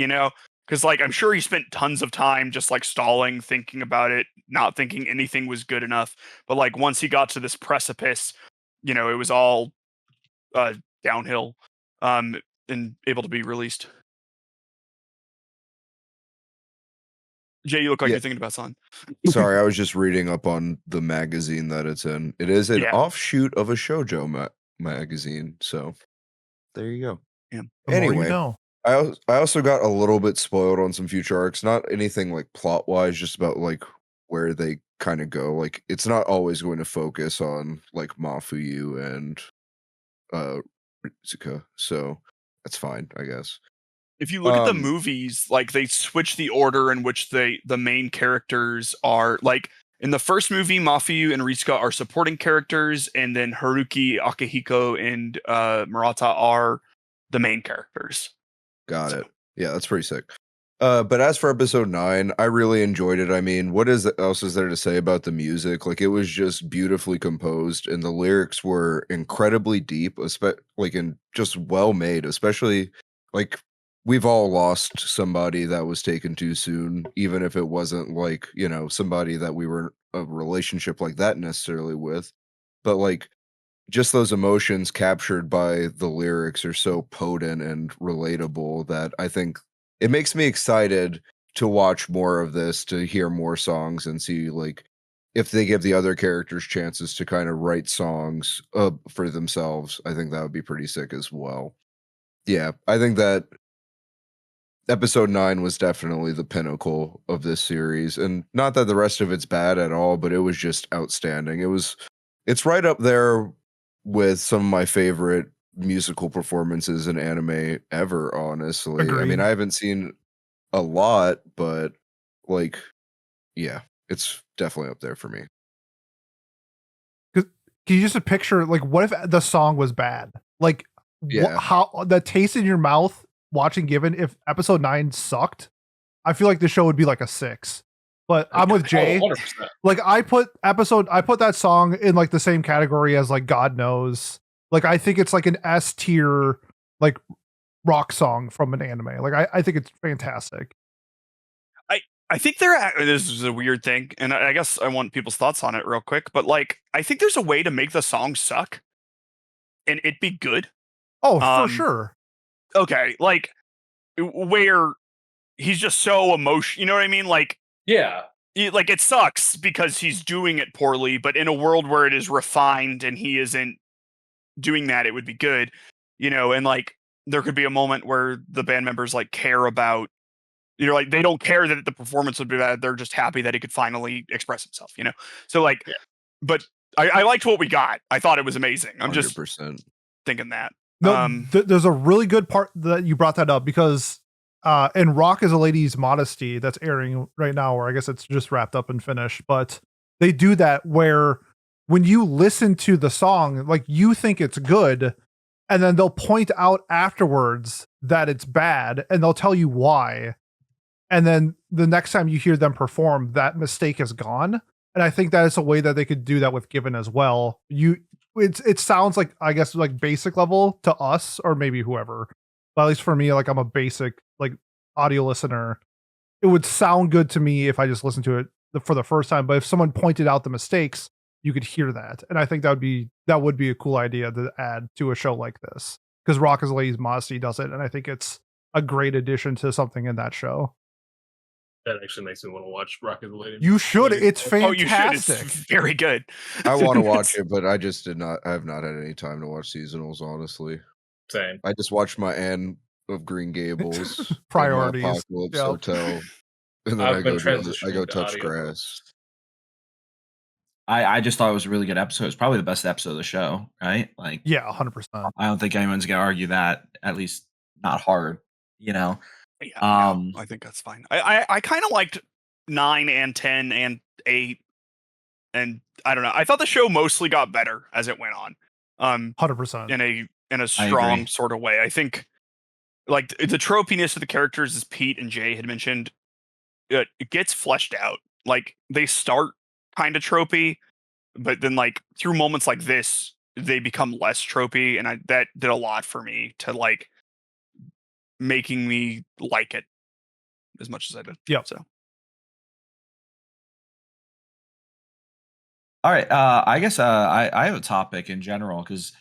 because like I'm sure he spent tons of time just like stalling, thinking about it, not thinking anything was good enough, but like once he got to this precipice, it was all downhill and able to be released. Jay, you look like you're thinking about something. Sorry, I was just reading up on the magazine that it's in. It is an offshoot of a shoujo magazine, so there you go. Yeah. Anyway, I also got a little bit spoiled on some future arcs. Not anything like plot wise, just about like where they kind of go. Like it's not always going to focus on like Mafuyu and Ritsuka, so that's fine, I guess. If you look at the movies, like they switch the order in which the main characters are. Like in the first movie, Mafuyu and Ritsuka are supporting characters, and then Haruki, Akihiko, and Murata are the main characters. Got it. Yeah, that's pretty sick. But as for episode 9, I really enjoyed it. I mean, what else is there to say about the music? Like, it was just beautifully composed, and the lyrics were incredibly deep, and just well made. Especially, like, we've all lost somebody that was taken too soon, even if it wasn't like somebody that we were in a relationship like that necessarily with. But like, just those emotions captured by the lyrics are so potent and relatable that I think it makes me excited to watch more of this, to hear more songs and see like if they give the other characters chances to kind of write songs for themselves. I think that would be pretty sick as well. Yeah, I think that episode 9 was definitely the pinnacle of this series, and not that the rest of it's bad at all, but it was just outstanding. It's right up there with some of my favorite musical performances in anime ever, honestly. Agreed. I mean, I haven't seen a lot, but like, yeah, it's definitely up there for me. Can you just picture, like, what if the song was bad? Like, how the taste in your mouth watching Given, if episode 9 sucked, I feel like the show would be like a 6. But I'm with Jay. 100%. Like I put that song in like the same category as like God Knows. Like I think it's like an S tier like rock song from an anime. Like I think it's fantastic. I think this is a weird thing, and I guess I want people's thoughts on it real quick. But like, I think there's a way to make the song suck, and it be good. Oh, for sure. Okay, like where he's just so emotional. You know what I mean? Like, Yeah. like it sucks because he's doing it poorly. But in a world where it is refined and he isn't doing that, it would be good. You know, and like there could be a moment where the band members like care about. You know, like they don't care that the performance would be bad. They're just happy that he could finally express himself, you know? So like, but I liked what we got. I thought it was amazing. I'm 100%. just thinking that. No, there's a really good part that you brought that up because in Rock is a Lady's Modesty that's airing right now, or I guess it's just wrapped up and finished, but they do that where when you listen to the song, like you think it's good, and then they'll point out afterwards that it's bad and they'll tell you why. And then the next time you hear them perform, that mistake is gone. And I think that is a way that they could do that with Given as well. It sounds like, I guess, like basic level to us or maybe whoever, but at least for me, like I'm a basic like audio listener. It would sound good to me if I just listened to it for the first time. But if someone pointed out the mistakes, you could hear that, and I think that would be a cool idea to add to a show like this because Rock is a Lady's Modesty does it, and I think it's a great addition to something in that show. That actually makes me want to watch Rocket the Lady. You should. It's fantastic. Oh, you should. It's very good. I want to watch it, but I just I have not had any time to watch seasonals, honestly. Same. I just watched my Anne of Green Gables, and my Priorities. Apocalypse Yep. Hotel, and then I've I been go transitioning to touch audiobooks. grass. I just thought it was a really good episode. It's probably the best episode of the show, right? Like, Yeah, 100%. I don't think anyone's gonna argue that. At least not hard, you know. Yeah, no, I think that's fine. I kind of liked 9 and 10 and 8, and I don't know. I thought the show mostly got better as it went on. 100%. In a strong sort of way. I think like the tropiness of the characters, as Pete and Jay had mentioned, it gets fleshed out. Like they start kind of tropey, but then like through moments like this, they become less tropey, and that did a lot for me to like making me like it as much as I did. Yep. So all right. I guess I have a topic in general because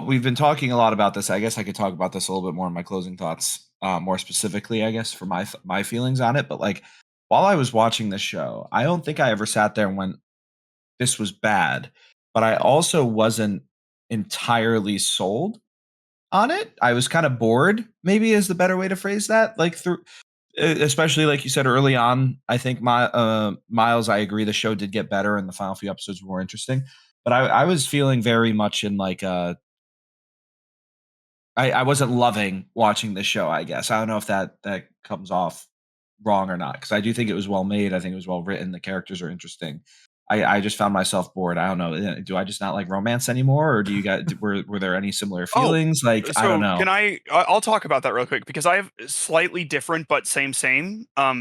we've been talking a lot about this. I guess I could talk about this a little bit more in my closing thoughts, more specifically, I guess, for my feelings on it. But like while I was watching this show, I don't think I ever sat there and went, "This was bad," but I also wasn't entirely sold on it. I was kind of bored, maybe is the better way to phrase that. Like through, especially like you said early on, I think Miles, I agree, the show did get better and the final few episodes were more interesting. But I was feeling very much in like I wasn't loving watching this show. I guess I don't know if that comes off wrong or not, because I do think it was well made. I think it was well written. The characters are interesting. I just found myself bored. I don't know. Do I just not like romance anymore, or do you guys were there any similar feelings? Like I don't know. Can I'll talk about that real quick because I have slightly different but same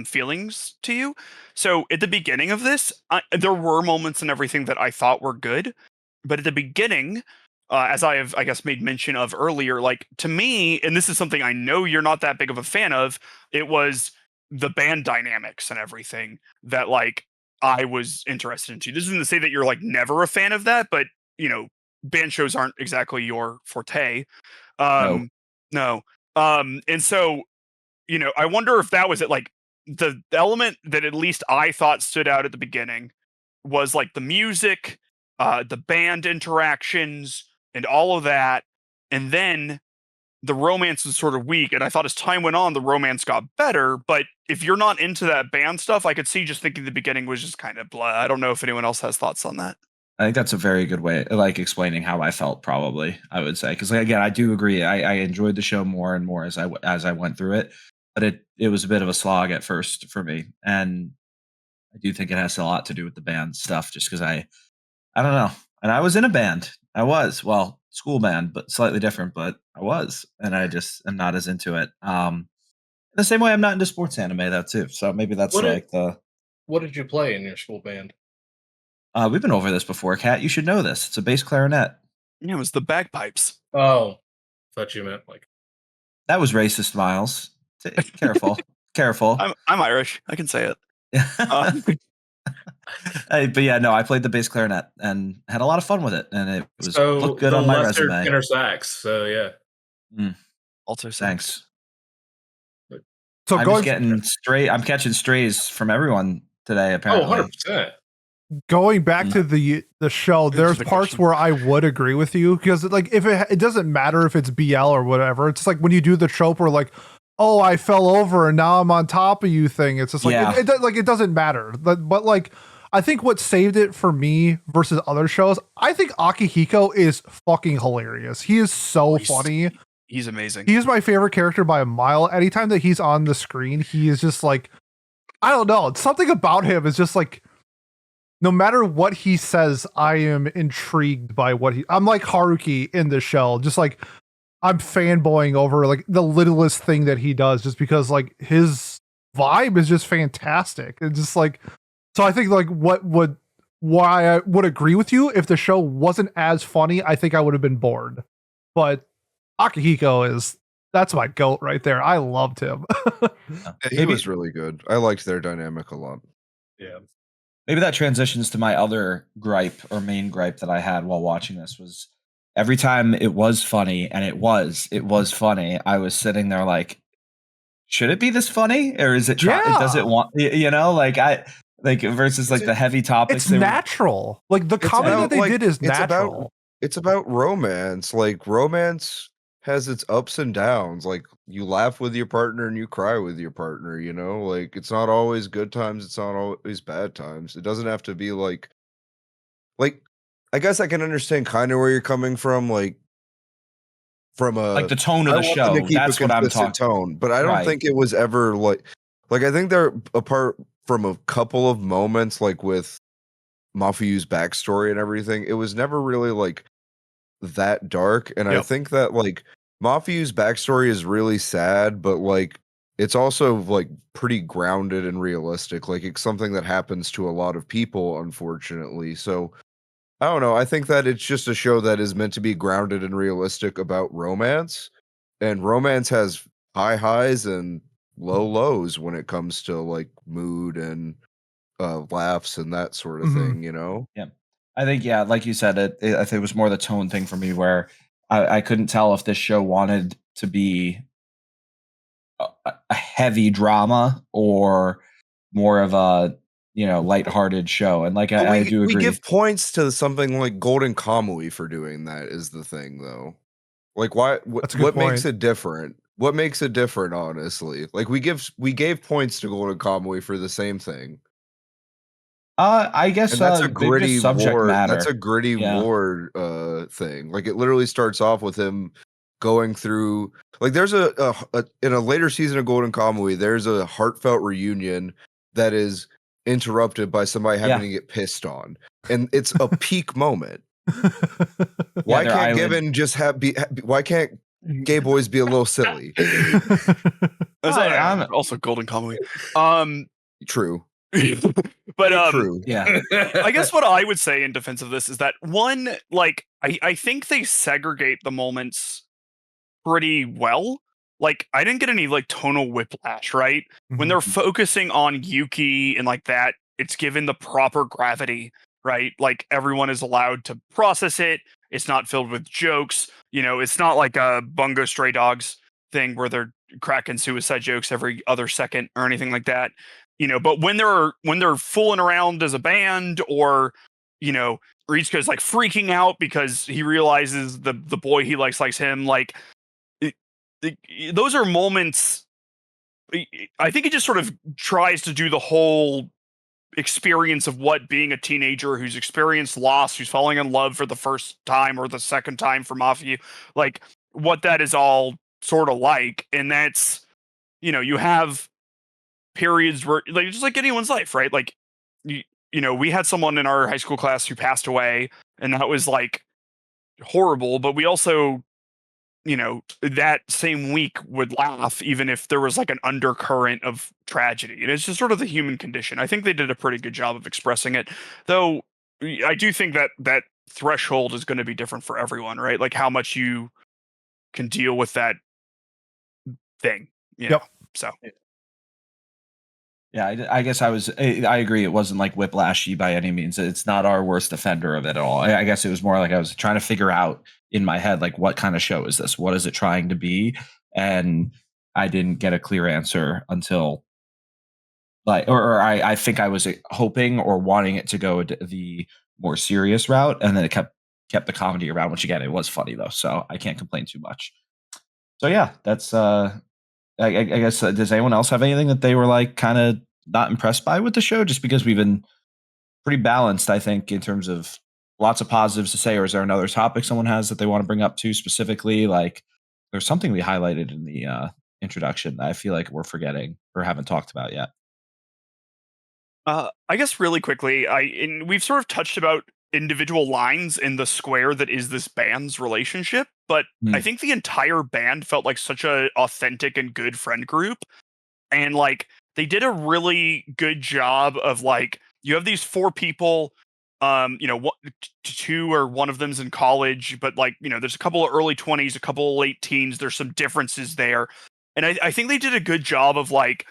feelings to you. So at the beginning of this, there were moments and everything that I thought were good, but at the beginning, as I have I guess made mention of earlier, like to me, and this is something I know you're not that big of a fan of, it was the band dynamics and everything that like I was interested into. This isn't to say that you're like never a fan of that, but you know, band shows aren't exactly your forte. No. And so, you know, I wonder if that was it. Like the element that at least I thought stood out at the beginning was like the music, the band interactions, and all of that. And then the romance was sort of weak, and I thought as time went on, the romance got better. But if you're not into that band stuff, I could see just thinking the beginning was just kind of blah. I don't know if anyone else has thoughts on that. I think that's a very good way, like explaining how I felt. Probably, I would say, because like, again, I do agree. I enjoyed the show more and more as I went through it, but it was a bit of a slog at first for me, and I do think it has a lot to do with the band stuff. Just because I don't know, and I was in a band. I was school band, but slightly different. But I was, and I just am not as into it. The same way I'm not into sports anime, though, too. So maybe that's What like the. What did you play in your school band? We've been over this before, Kat. You should know this. It's a bass clarinet. Yeah, it was the bagpipes. Oh, thought you meant like. That was racist, Miles. Careful, careful. I'm Irish. I can say it. But yeah, no, I played the bass clarinet and had a lot of fun with it, and it was So looked good the on my lesser resume. tenor sax. So yeah. Also, Thanks. So I'm just getting stray. I'm catching strays from everyone today. Apparently. 100%. Going back to the show, there's the parts question. where I would agree with you because like if it doesn't matter if it's BL or whatever. It's like when you do the trope where like, oh, I fell over and now I'm on top of you thing. It's just like it doesn't matter. But like I think what saved it for me versus other shows, I think Akihiko is fucking hilarious. He is so funny. He's amazing. He is my favorite character by a mile. Anytime that he's on the screen, he is just like, I don't know. Something about him is just like, no matter what he says, I am intrigued by what I'm like Haruki in the show. Just like I'm fanboying over like the littlest thing that he does just because like his vibe is just fantastic. It's just like, so I think like why I would agree with you if the show wasn't as funny, I think I would have been bored. But Akihiko that's my goat right there. I loved him. He was really good. I liked their dynamic a lot. Yeah. Maybe that transitions to my other gripe or main gripe that I had while watching this was every time it was funny, and it was funny, I was sitting there like, should it be this funny? Or is it does it want versus like the heavy topics? It's natural. Like the comedy that they did is natural. It's about romance. Like romance has its ups and downs. Like you laugh with your partner and you cry with your partner, you know? Like it's not always good times, it's not always bad times. It doesn't have to be like I guess I can understand kind of where you're coming from, like from like the tone of the show. That's what I'm talking tone, but I don't think it was ever like I think they're apart from a couple of moments like with Mafuyu's backstory and everything. It was never really like that dark, and I think that like Mafuyu's backstory is really sad, but like it's also like pretty grounded and realistic. Like it's something that happens to a lot of people, unfortunately. So I don't know. I think that it's just a show that is meant to be grounded and realistic about romance, and romance has high highs and low lows when it comes to like mood and laughs and that sort of thing, you know? Yeah. I think, like you said, I think it was more the tone thing for me where I couldn't tell if this show wanted to be a heavy drama or more of a, lighthearted show. And like, I do agree. We give points to something like Golden Kamui for doing that is the thing, though. Like, what makes it different? What makes it different, honestly? Like, we gave points to Golden Kamui for the same thing. I guess that's a gritty subject war. matter. That's a gritty war thing. Like it literally starts off with him going through. Like there's a in a later season of Golden Kamui, there's a heartfelt reunion that is interrupted by somebody having to get pissed on, and it's a peak moment. Why can't Given just why can't gay boys be a little silly? I'm also Golden Kamui. True. But I guess what I would say in defense of this is that one, like I think they segregate the moments pretty well. Like I didn't get any like tonal whiplash, right? When they're focusing on Yuki and like that, it's given the proper gravity, right? Like everyone is allowed to process it. It's not filled with jokes. It's not like a Bungo Stray Dogs thing where they're cracking suicide jokes every other second or anything like that. But when they're fooling around as a band, or Ritsuka's like freaking out because he realizes the boy he likes him, like those are moments. I think it just sort of tries to do the whole experience of what being a teenager who's experienced loss, who's falling in love for the first time or the second time for Mafuyu, like what that is all sort of like. And that's, you have periods where like just like anyone's life, right? Like we had someone in our high school class who passed away, and that was like horrible, but we also that same week would laugh even if there was like an undercurrent of tragedy. And it's just sort of the human condition. I think they did a pretty good job of expressing it, though. I do think that threshold is going to be different for everyone, right? Like how much you can deal with that thing, Yep. So Yeah, I guess I agree. It wasn't like whiplashy by any means. It's not our worst offender of it at all. I guess it was more like I was trying to figure out in my head, like, what kind of show is this? What is it trying to be? And I didn't get a clear answer until I think I was hoping or wanting it to go the more serious route. And then it kept the comedy around, which again, it was funny though. So I can't complain too much. So yeah, that's I guess, does anyone else have anything that they were like kind of not impressed by with the show? Just because we've been pretty balanced, I think, in terms of lots of positives to say. Or is there another topic someone has that they want to bring up too specifically? Like, there's something we highlighted in the introduction that I feel like we're forgetting or haven't talked about yet. I guess really quickly, we've sort of touched about individual lines in the square that is this band's relationship, but I think the entire band felt like such a authentic and good friend group, and like they did a really good job of like you have these four people, two or one of them's in college, but like there's a couple of early 20s, a couple of late teens. There's some differences there, and I think they did a good job of like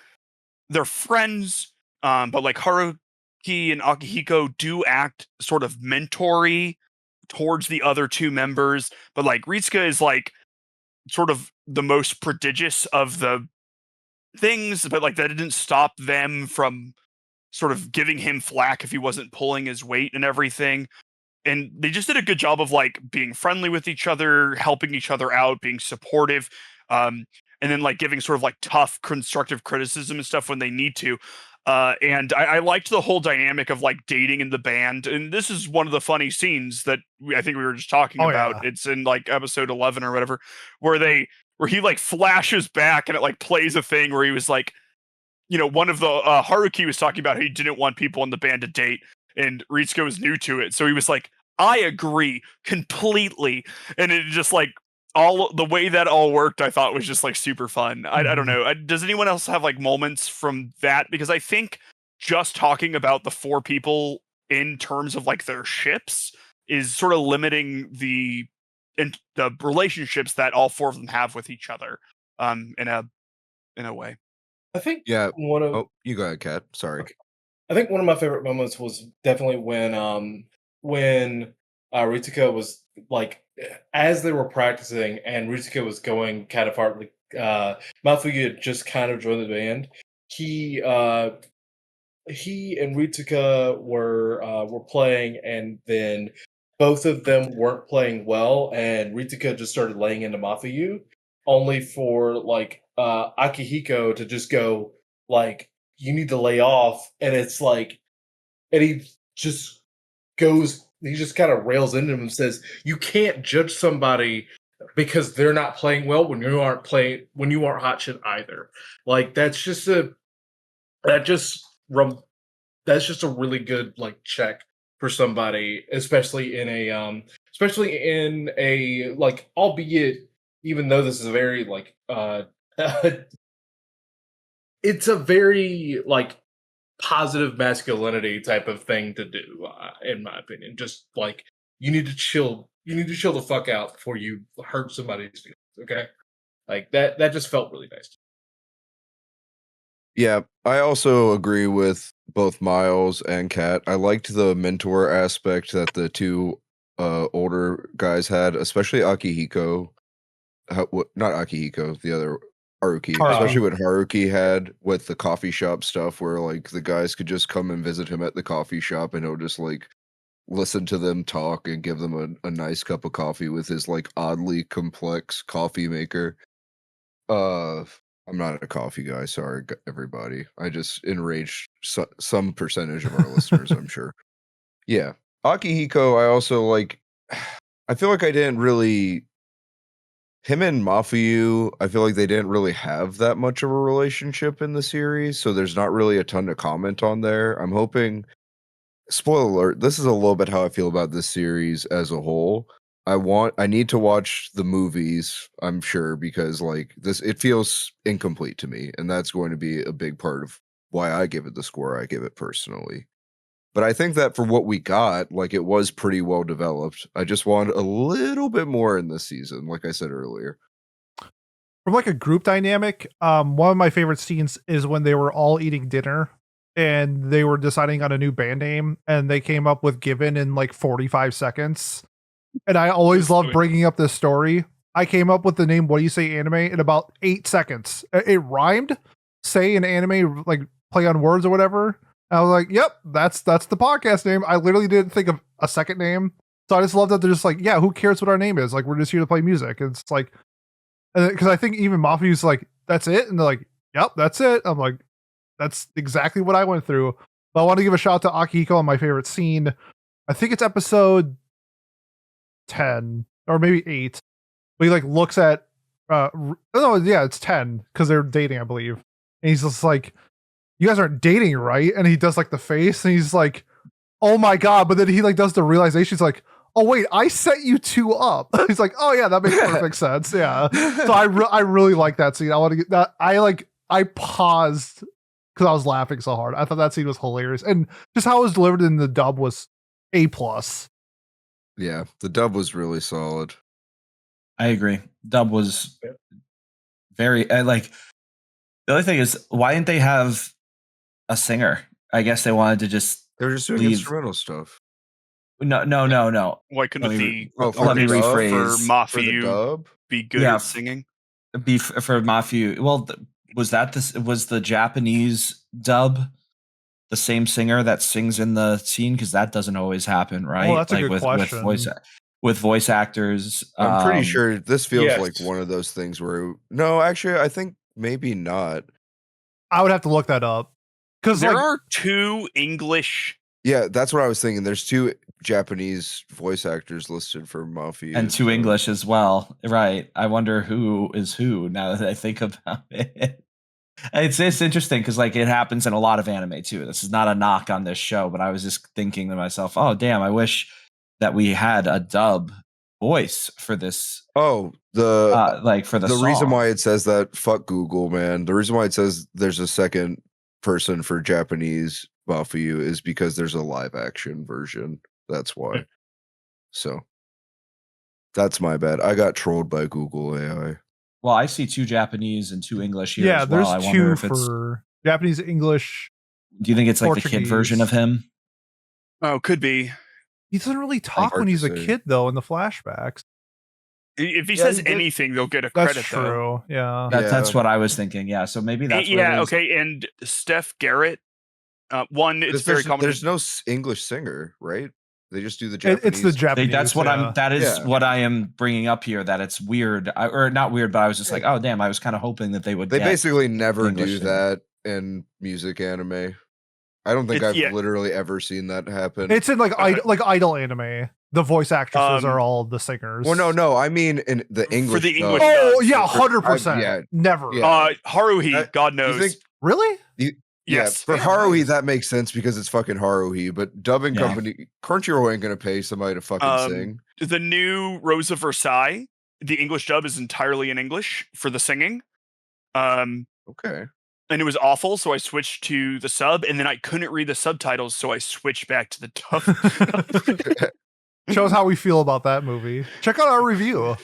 they're friends. But like Haruki and Akihiko do act sort of mentory towards the other two members, but like Ritsuka is like sort of the most prodigious of the things, but like that didn't stop them from sort of giving him flack if he wasn't pulling his weight and everything. And they just did a good job of like being friendly with each other, helping each other out, being supportive, and then like giving sort of like tough constructive criticism and stuff when they need to. And I liked the whole dynamic of like dating in the band. And this is one of the funny scenes that I think we were just talking about. Yeah. It's in like episode 11 or whatever, where he like flashes back and it like plays a thing where he was like, one of the Haruki was talking about how he didn't want people in the band to date, and Ritsuka was new to it. So he was like, I agree completely. And it just like all the way that all worked, I thought was just like super fun. I don't know. Does anyone else have like moments from that? Because I think just talking about the four people in terms of like their ships is sort of limiting the relationships that all four of them have with each other, in a way. I think Yeah. one of Oh, you go ahead, Kat. Sorry. Okay. I think one of my favorite moments was definitely when Ritsuka was like as they were practicing and Ritsuka was going kind of hard. Like Mafuyu had just kind of joined the band. He and Ritsuka were playing, and then both of them weren't playing well, and Ritsuka just started laying into Mafuyu, only for like Akihiko to just go like, "You need to lay off," and it's like, and he just kind of rails into him and says, "You can't judge somebody because they're not playing well when you aren't hot shit either." Like that's just a that just rum that's just a really good like check for somebody, especially in a like, albeit even though this is a very like it's a very like positive masculinity type of thing to do, in my opinion. Just like you need to chill the fuck out before you hurt somebody's feelings. Okay, like that just felt really nice. Yeah, I also agree with both Miles and Kat. I liked the mentor aspect that the two older guys had, especially Akihiko. Not Akihiko, the other Haruki. Especially what Haruki had with the coffee shop stuff, where like the guys could just come and visit him at the coffee shop, and he'll just like listen to them talk and give them a nice cup of coffee with his like oddly complex coffee maker. Uh, I'm not a coffee guy. Sorry, everybody. I just enraged some percentage of our listeners, I'm sure. Yeah. Akihiko, I also like. I feel like I didn't really. Him and Mafuyu, I feel like they didn't really have that much of a relationship in the series, so there's not really a ton to comment on there. I'm hoping. Spoiler alert, this is a little bit how I feel about this series as a whole. I need to watch the movies, I'm sure, because like this, it feels incomplete to me, and that's going to be a big part of why I give it the score I give it personally. But I think that for what we got, like it was pretty well developed. I just want a little bit more in this season, like I said earlier. From like a group dynamic, one of my favorite scenes is when they were all eating dinner and they were deciding on a new band name, and they came up with Given in like 45 seconds. And I always That's love funny. bringing up this story. I came up with the name What Do You Say Anime in about 8 seconds. It rhymed, say in anime, like play on words or whatever. And I was like, yep, that's the podcast name. I literally didn't think of a second name. So I just love that they're just like, yeah, who cares what our name is? Like, we're just here to play music. And it's like, because I think even Mafuyu's like, that's it. And they're like, yep, that's it. I'm like, that's exactly what I went through. But I want to give a shout out to Akihiko on my favorite scene. I think it's episode 10 or maybe 8. But he like looks at, it's 10 because they're dating, I believe. And he's just like, you guys aren't dating, right? And he does like the face and he's like, oh my God. But then he like does the realization. He's like, oh wait, I set you two up. He's like, oh yeah, that makes perfect sense. Yeah. So I really like that scene. I want to get that. I paused because I was laughing so hard. I thought that scene was hilarious. And just how it was delivered in the dub was A+. Yeah, the dub was really solid. I agree. Dub was very like. The other thing is, why didn't they have a singer? I guess they wanted to just. They're just doing leave- instrumental stuff. No. Why couldn't the let me artist rephrase. for For the Mafuyu dub? be good Yeah, at singing? For Mafuyu. Well, was the Japanese dub the same singer that sings in the scene? Because that doesn't always happen, right? Oh, that's a like good question. with voice actors. I'm pretty sure this feels yes. like one of those things where no, actually, I think maybe not. I would have to look that up. Because There are 2 English. Yeah, that's what I was thinking. There's 2 Japanese voice actors listed for Mafuyu. and 2 English as well. Right. I wonder who is who now that I think about it. It's interesting because like it happens in a lot of anime too. This is not a knock on this show, but I was just thinking to myself, oh damn, I wish that we had a dub voice for this. Oh, for the song. reason why it says that, fuck Google, man. The reason why it says there's a second person for Japanese Mafuyu is because there's a live action version. That's why. So that's my bad. I got trolled by Google AI. Well, I see 2 Japanese and 2 English here yeah, as well. there's I 2 wonder if for Japanese, English. Do you think it's like the kid Portuguese. version of him? Oh, could be. He doesn't really talk hard when to he's a say. kid though in the flashbacks. If he Yeah, says he did. anything, they'll get a That's credit. true. Though. Yeah. That's what I was thinking. Yeah, so maybe that's what it is. Okay. And Steph Garrett. One, it's very common. There's no English singer, right? They just do the It's Japanese. the Japanese. That's what yeah. that is Yeah. what I am bringing up here. That it's weird, or not weird, but I was just like, oh damn, I was kind of hoping that they would. They get basically never English do singer. that in music anime. I don't think I've literally ever seen that happen. It's in like idol anime. The voice actresses are all the singers. Well, no. I mean in the English. For the English. Oh dub. yeah, 100%. Yeah. Never. Yeah. Haruhi, God knows. You think, Really? Yes. For Haruhi, that makes sense because it's fucking Haruhi. But dubbing Yeah. company Crunchyroll ain't gonna pay somebody to fucking sing. The new Rosa Versailles, the English dub is entirely in English for the singing. Okay. And it was awful, so I switched to the sub, and then I couldn't read the subtitles, so I switched back to the dub. Shows how we feel about that movie. Check out our review.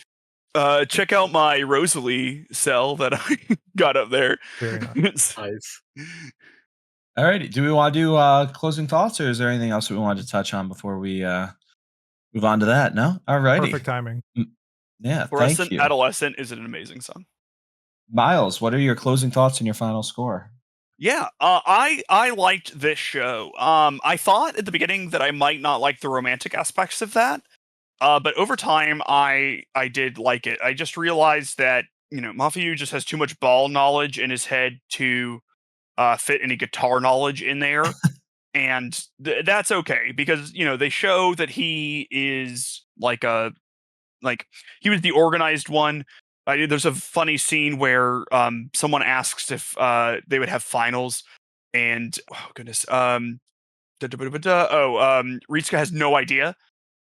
Check out my Rosalie cell that I got up there. Very nice. Nice. All right. Do we want to do closing thoughts, or is there anything else we wanted to touch on before we move on to that? No. All righty. Perfect timing. Yeah. Fluorescent Thank you, Adolescent is an amazing song. Miles. What are your closing thoughts and your final score? Yeah, I liked this show. I thought at the beginning that I might not like the romantic aspects of that, but over time I did like it. I just realized that Mafuyu just has too much ball knowledge in his head to fit any guitar knowledge in there, and that's okay because they show that he is he was the organized one. There's a funny scene where someone asks if they would have finals, and oh goodness, Ritsuka has no idea,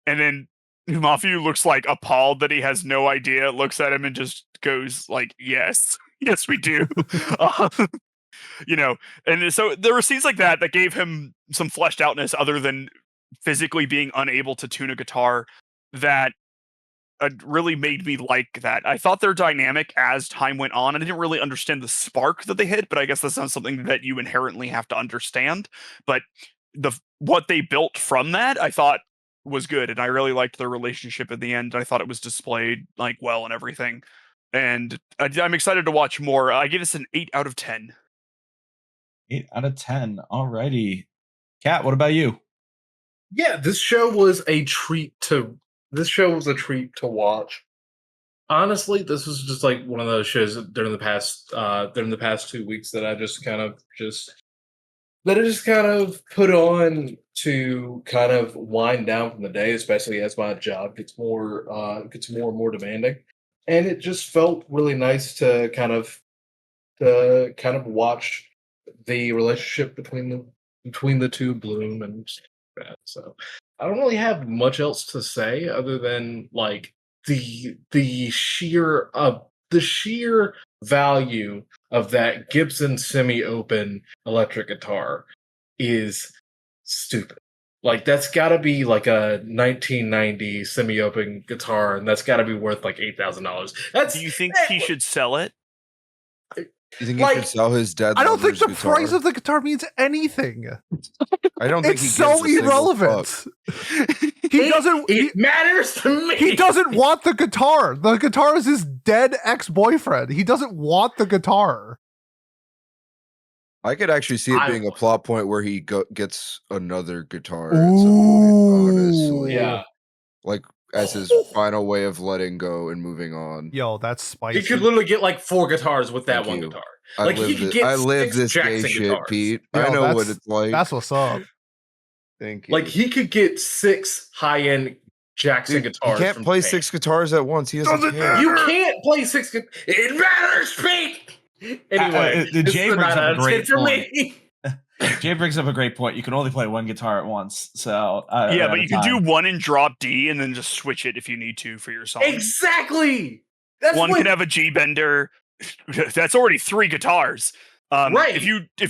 and then Mafuyu looks like appalled that he has no idea, looks at him and just goes like, yes, yes, we do. You know, and so there were scenes like that that gave him some fleshed outness other than physically being unable to tune a guitar that really made me like that. I thought their dynamic as time went on. I didn't really understand the spark that they hit, but I guess that's not something that you inherently have to understand. But what they built from that, I thought was good, and I really liked their relationship at the end. I thought it was displayed like well and everything, and I'm excited to watch more. I give this an 8 out of 10. 8 out of 10. Alrighty. Kat, what about you? Yeah, this show was a treat to watch. Honestly, this was just like one of those shows during the past 2 weeks that I just kind of put on to kind of wind down from the day, especially as my job gets more and more demanding. And it just felt really nice to kind of watch the relationship between the two bloom and that. So I don't really have much else to say other than like the sheer value of that Gibson semi-open electric guitar is stupid. Like that's got to be like a 1990 semi-open guitar, and that's got to be worth like $8,000. Do you think he should sell it? You think he should sell his dead? I don't think lover's the guitar? price of the guitar means anything. I don't think It's he so gives a single irrelevant. fuck. He doesn't. It matters to me. He doesn't want the guitar. The guitar is his dead ex-boyfriend. He doesn't want the guitar. I could actually see it I- being a plot point where he gets another guitar at some point, honestly. Yeah. Like as his final way of letting go and moving on. Yo, that's spicy. He could literally get like 4 guitars with that Thank one you. guitar. I Like, he live could this, get I live 6 this gay Jackson shit, guitars. Pete. Yo, I know what that's- it's like. That's what's up. Thank you. Like he could get 6 high-end Jackson Dude, guitars. he can't from play Japan. 6 guitars at once. He doesn't Doesn't care. You can't play 6. It matters, Pete. Anyway, the this Jay is a brings 9 up a out of 10 great for point. me. Jay brings up a great point. You can only play one guitar at once. So Yeah, at but a you can do time. one and drop D and then just switch it if you need to for your song. Exactly. That's One what can have a G bender. That's already 3 guitars. Right. If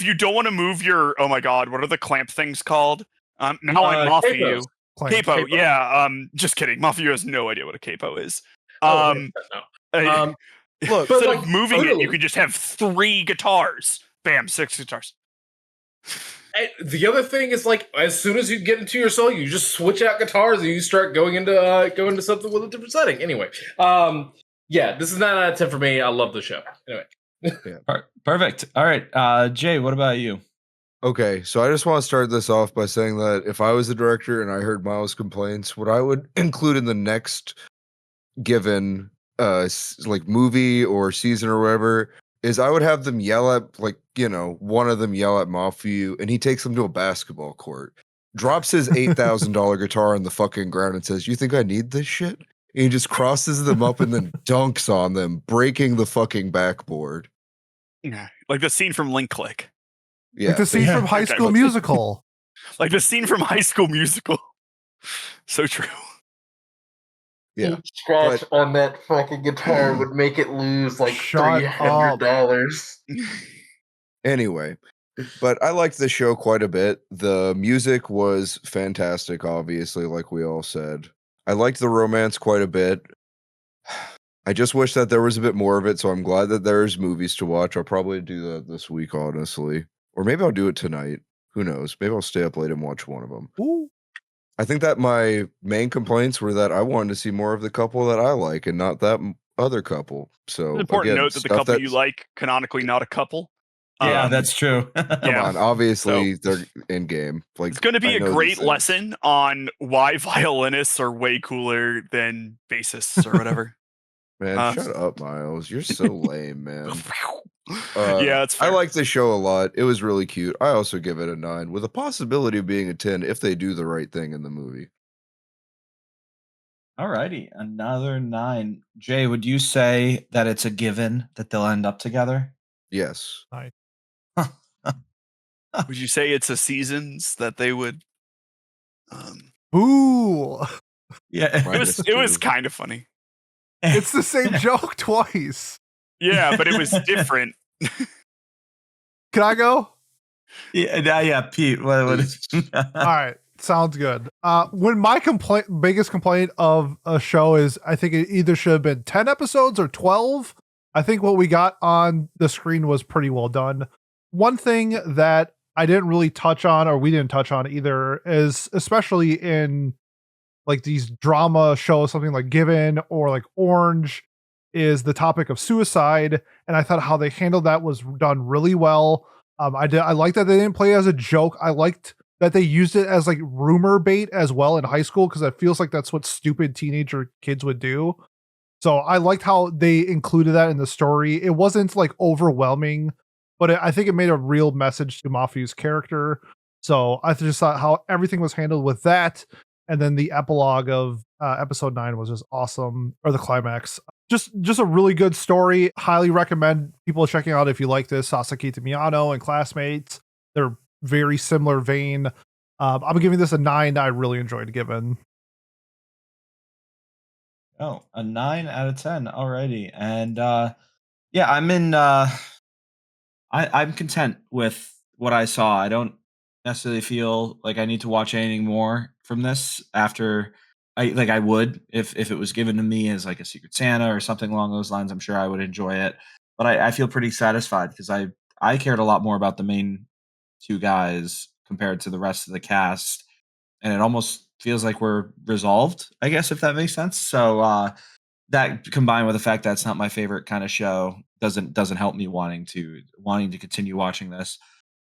you don't want to move your, oh my god, what are the clamp things called? Now I'm Mafuyu. Clank. Capo, Capo. yeah. Just kidding. Mafuyu has no idea what a capo is. Oh, Uh, Look, but instead like, of moving it, literally- you could just have 3 guitars. Bam, 6 guitars. And the other thing is like as soon as you get into your song, you just switch out guitars and you start going into something with a different setting. Anyway, yeah, this is 9 out of 10 for me. I love the show. Anyway, Perfect. All right. Jay, what about you? Okay, so I just want to start this off by saying that if I was the director and I heard Miles' complaints, what I would include in the next given like movie or season or whatever is I would have them yell at, like, you know, one of them yell at Mafuyu, and he takes them to a basketball court, drops his $8,000 guitar on the fucking ground and says, "You think I need this shit?" And he just crosses them up and then dunks on them, breaking the fucking backboard. Yeah, like the scene from Link Click. Yeah, Like the scene Yeah. from High Okay, School let's- Musical. Like the scene from High School Musical. So true. yeah. each scratch on that fucking guitar would make it lose like Shut $300. Anyway, but I liked the show quite a bit. The music was fantastic, obviously, like we all said. I liked the romance quite a bit. I just wish that there was a bit more of it, so I'm glad that there's movies to watch. I'll probably do that this week, honestly. Or maybe I'll do it tonight. Who knows? Maybe I'll stay up late and watch one of them. Ooh. I think that my main complaints were that I wanted to see more of the couple that I like and not that other couple. So It's important again, note that the stuff couple you that's- like, canonically not a couple. Yeah, that's true. Come Yeah. on, obviously they're in game. Like It's going to be I a know these great things. lesson on why violinists are way cooler than bassists or whatever. Man, shut up, Miles. You're so lame, man. Yeah, it's I fair. like the show a lot. It was really cute. I also give it a 9 with a possibility of being a 10 if they do the right thing in the movie. All righty. Another 9. Jay, would you say that it's a given that they'll end up together? Yes. Would you say it's a seasons that they would? Ooh. Yeah. Minus It was two. kind of funny. It's the same joke twice. Yeah, but it was different. Can I go? Yeah, Pete. What is All right, sounds good. When my biggest complaint of a show is, I think it either should have been 10 episodes or 12. I think what we got on the screen was pretty well done. One thing that I didn't really touch on, or we didn't touch on either, is especially in like these drama shows, something like Given or like Orange, is the topic of suicide. And I thought how they handled that was done really well. I like that they didn't play it as a joke. I liked that they used it as like rumor bait as well in high school, because it feels like that's what stupid teenager kids would do. So I liked how they included that in the story. It wasn't like overwhelming, but I think it made a real message to Mafuyu's character. So I just thought how everything was handled with that. And then the epilogue of episode 9 was just awesome, or the climax. Just a really good story. Highly recommend people checking out if you like this. Sasaki Miyano and Classmates. They're very similar vein. I'm giving this a 9. I really enjoyed Given. Oh, a 9 out of 10 already. And yeah, I'm content with what I saw. I don't necessarily feel like I need to watch anything more from this after I would if it was given to me as like a Secret Santa or something along those lines. I'm sure I would enjoy it. But I feel pretty satisfied because I cared a lot more about the main two guys compared to the rest of the cast. And it almost feels like we're resolved, I guess, if that makes sense. So that combined with the fact that it's not my favorite kind of show doesn't help me wanting to continue watching this.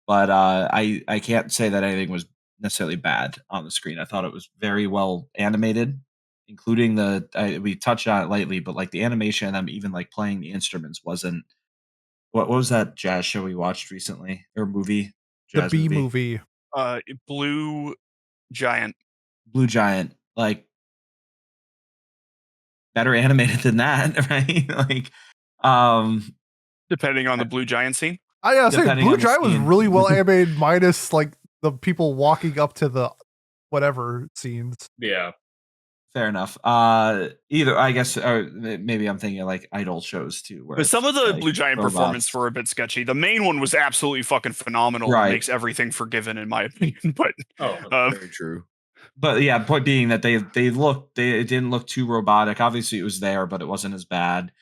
But I can't say that anything was necessarily bad on the screen. I thought it was very well animated, including we touched on it lightly, but like the animation and them even like playing the instruments wasn't. What was that jazz show we watched recently or movie? The Jazz B movie. Blue Giant. Blue Giant, like better animated than that, right? Like, Depending on the Blue Giant scene. I gotta say, Depending Blue on the Giant was scene. really well animated, minus like the people walking up to the whatever scenes. Yeah. fair enough. Either I guess, or maybe I'm thinking of like idol shows too. Where But some of it's, the like, Blue Giant robots. performances were a bit sketchy. The main one was absolutely fucking phenomenal. Right. Makes everything forgiven, in my opinion. But Very true. But yeah, point being that it didn't look too robotic. Obviously, it was there, but it wasn't as bad.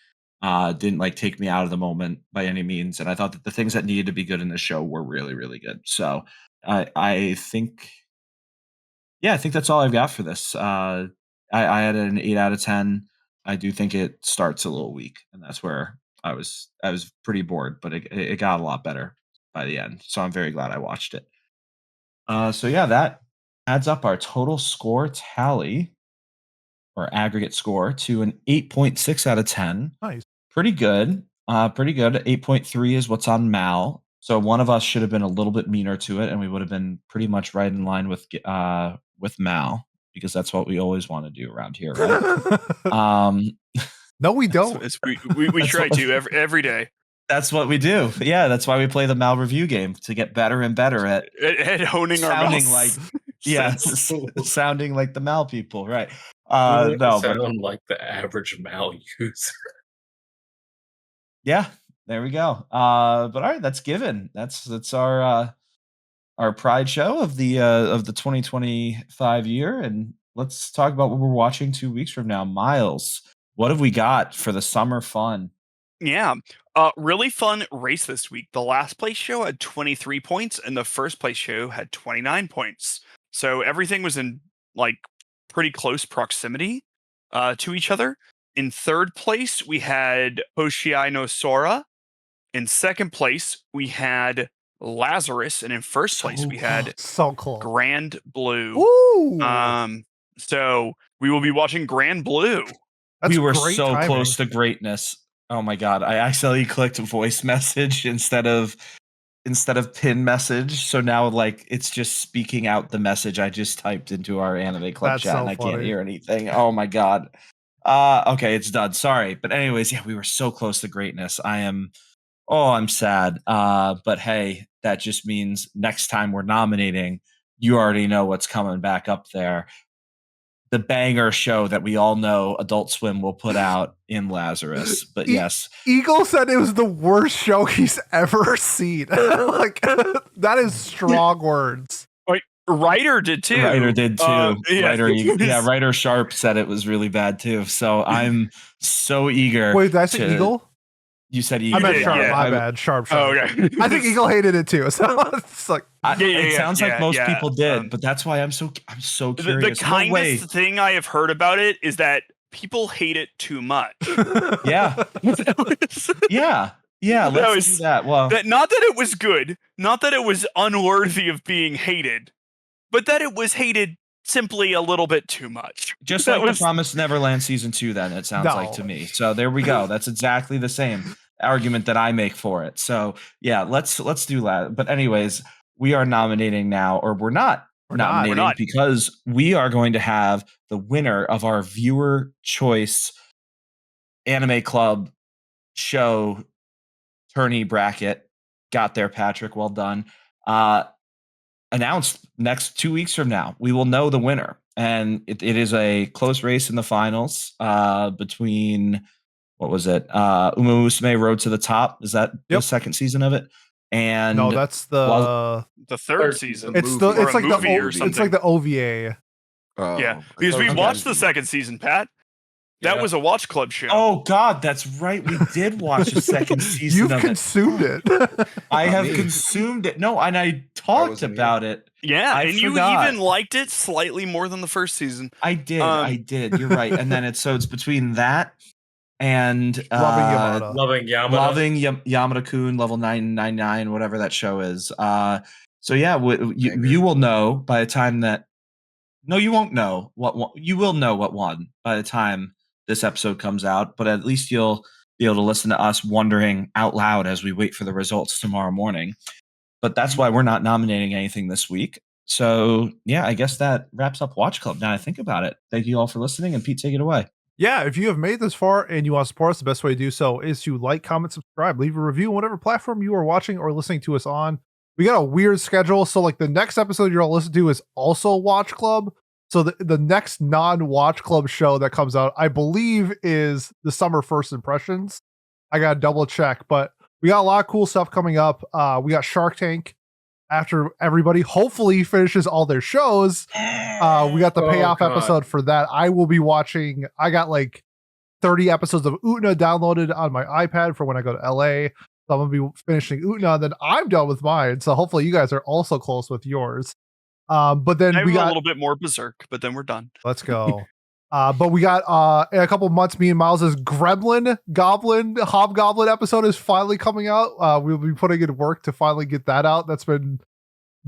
Didn't like take me out of the moment by any means. And I thought that the things that needed to be good in this show were really, really good. So I think, yeah, I think that's all I've got for this. I had an 8 out of 10. I do think it starts a little weak, and that's where I was pretty bored, but it got a lot better by the end. So I'm very glad I watched it. So yeah, that adds up our total score tally or aggregate score to an 8.6 out of 10. Nice. Pretty good. Pretty good. 8.3 is what's on Mal. So one of us should have been a little bit meaner to it, and we would have been pretty much right in line with Mal, because that's what we always want to do around here, right? No, we don't. We try to every day. That's what we do. Yeah, that's why we play the Mal review game, to get better and better at honing our sounding mouths. sounding like the Mal people, right? No, No, sound but like the average Mal user. yeah, there we go. But all right, that's Given. That's our Pride show of the 2025 year, and let's talk about what we're watching 2 weeks from now. Miles, what have we got for the summer fun? Yeah. Really fun race this week. The last place show had 23 points, and the first place show had 29 points. So everything was in like pretty close proximity to each other. In third place, we had Hoshiai no Sora. In second place, we had Lazarus, and in first place, we had so cool. Grand Blue. Ooh. So we will be watching Grand Blue. That's we were great so timing. close to greatness. Oh my god! I accidentally clicked voice message instead of pin message. So now like it's just speaking out the message I just typed into our anime club That's chat, so and I can't funny. hear anything. Oh my god. Okay, it's done. Sorry, but anyways, yeah, we were so close to greatness. I'm sad. But hey, that just means next time we're nominating, you already know what's coming back up there. the banger show that we all know Adult Swim will put out in Lazarus. But yes, Eagle said it was the worst show he's ever seen. Like that is strong words. Ryder did too. Ryder did too. Yeah. Ryder Sharp said it was really bad too. So I'm so eager. Wait, did I say Eagle? You said I Eagle. meant did, Sharp. yeah. My bad. Sharp. Oh, okay. I think Eagle hated it too. So it's like it sounds like most yeah. people did, but that's why I'm so curious. The kindest thing I have heard about it is that people hate it too much. Yeah. Yeah. Let's do that. Well, not that it was good, not that it was unworthy of being hated, but that it was hated simply a little bit too much. Just like the Promised Neverland season 2, then it sounds like to me. So there we go. That's exactly the same argument that I make for it. So yeah, let's do that. But anyways, we are nominating now, or we're not nominating because we are going to have the winner of our viewer choice anime club show tourney bracket. Got there, Patrick. Well done. Announced next 2 weeks from now. We will know the winner. And it is a close race in the finals between, what was it? Uma Musume Road to the Top. Is that the second season of it? And no, that's the third season. It's like the OVA. Yeah, because we watched the second season, Pat. That was a watch club show. Oh God, that's right. We did watch the second season. You've consumed it. I have consumed it. No, and I talked about it. Yeah, and you even liked it slightly more than the first season. I did. You're right. And then it's between that and Loving Yamada-kun, level 999, whatever that show is. So yeah, you will know by the time that. No, you won't know you will know what won by the time this episode comes out, but at least you'll be able to listen to us wondering out loud as we wait for the results tomorrow morning. But that's why we're not nominating anything this week. So yeah, I guess that wraps up Watch Club. Now I think about it. Thank you all for listening, and Pete, take it away. Yeah, if you have made this far and you want to support us, the best way to do so is to like, comment, subscribe, leave a review on whatever platform you are watching or listening to us on. We got a weird schedule, so like the next episode you're all listening to is also Watch Club. So the next non-Watch Club show that comes out, I believe, is the Summer First Impressions. I got to double check, but we got a lot of cool stuff coming up. We got Shark Tank after everybody hopefully finishes all their shows. We got the payoff episode for that. I will be watching. I got like 30 episodes of Utna downloaded on my iPad for when I go to LA. So I'm going to be finishing Utna, then I'm done with mine. So hopefully you guys are also close with yours. But then we got a little bit more berserk, but then we're done. Let's go. But we got in a couple of months, me and Miles' Hobgoblin episode is finally coming out. We'll be putting in work to finally get that out. That's been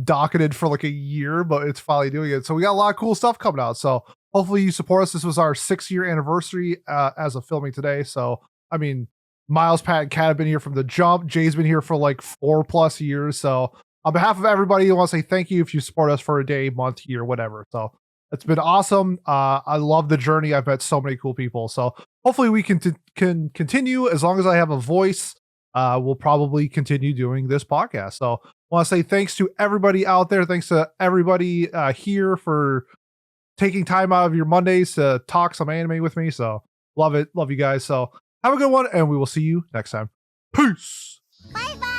docketed for like a year, but it's finally doing it. So we got a lot of cool stuff coming out. So hopefully you support us. This was our 6-year anniversary as of filming today. So I mean, Miles, Pat, and Kat have been here from the jump. Jay's been here for like 4+ years. So on behalf of everybody, I want to say thank you if you support us for a day, month, year, whatever. So it's been awesome. I love the journey. I've met so many cool people. So hopefully we can continue. As long as I have a voice, we'll probably continue doing this podcast. So I want to say thanks to everybody out there. Thanks to everybody here for taking time out of your Mondays to talk some anime with me. So love it. Love you guys. So have a good one, and we will see you next time. Peace. Bye-bye.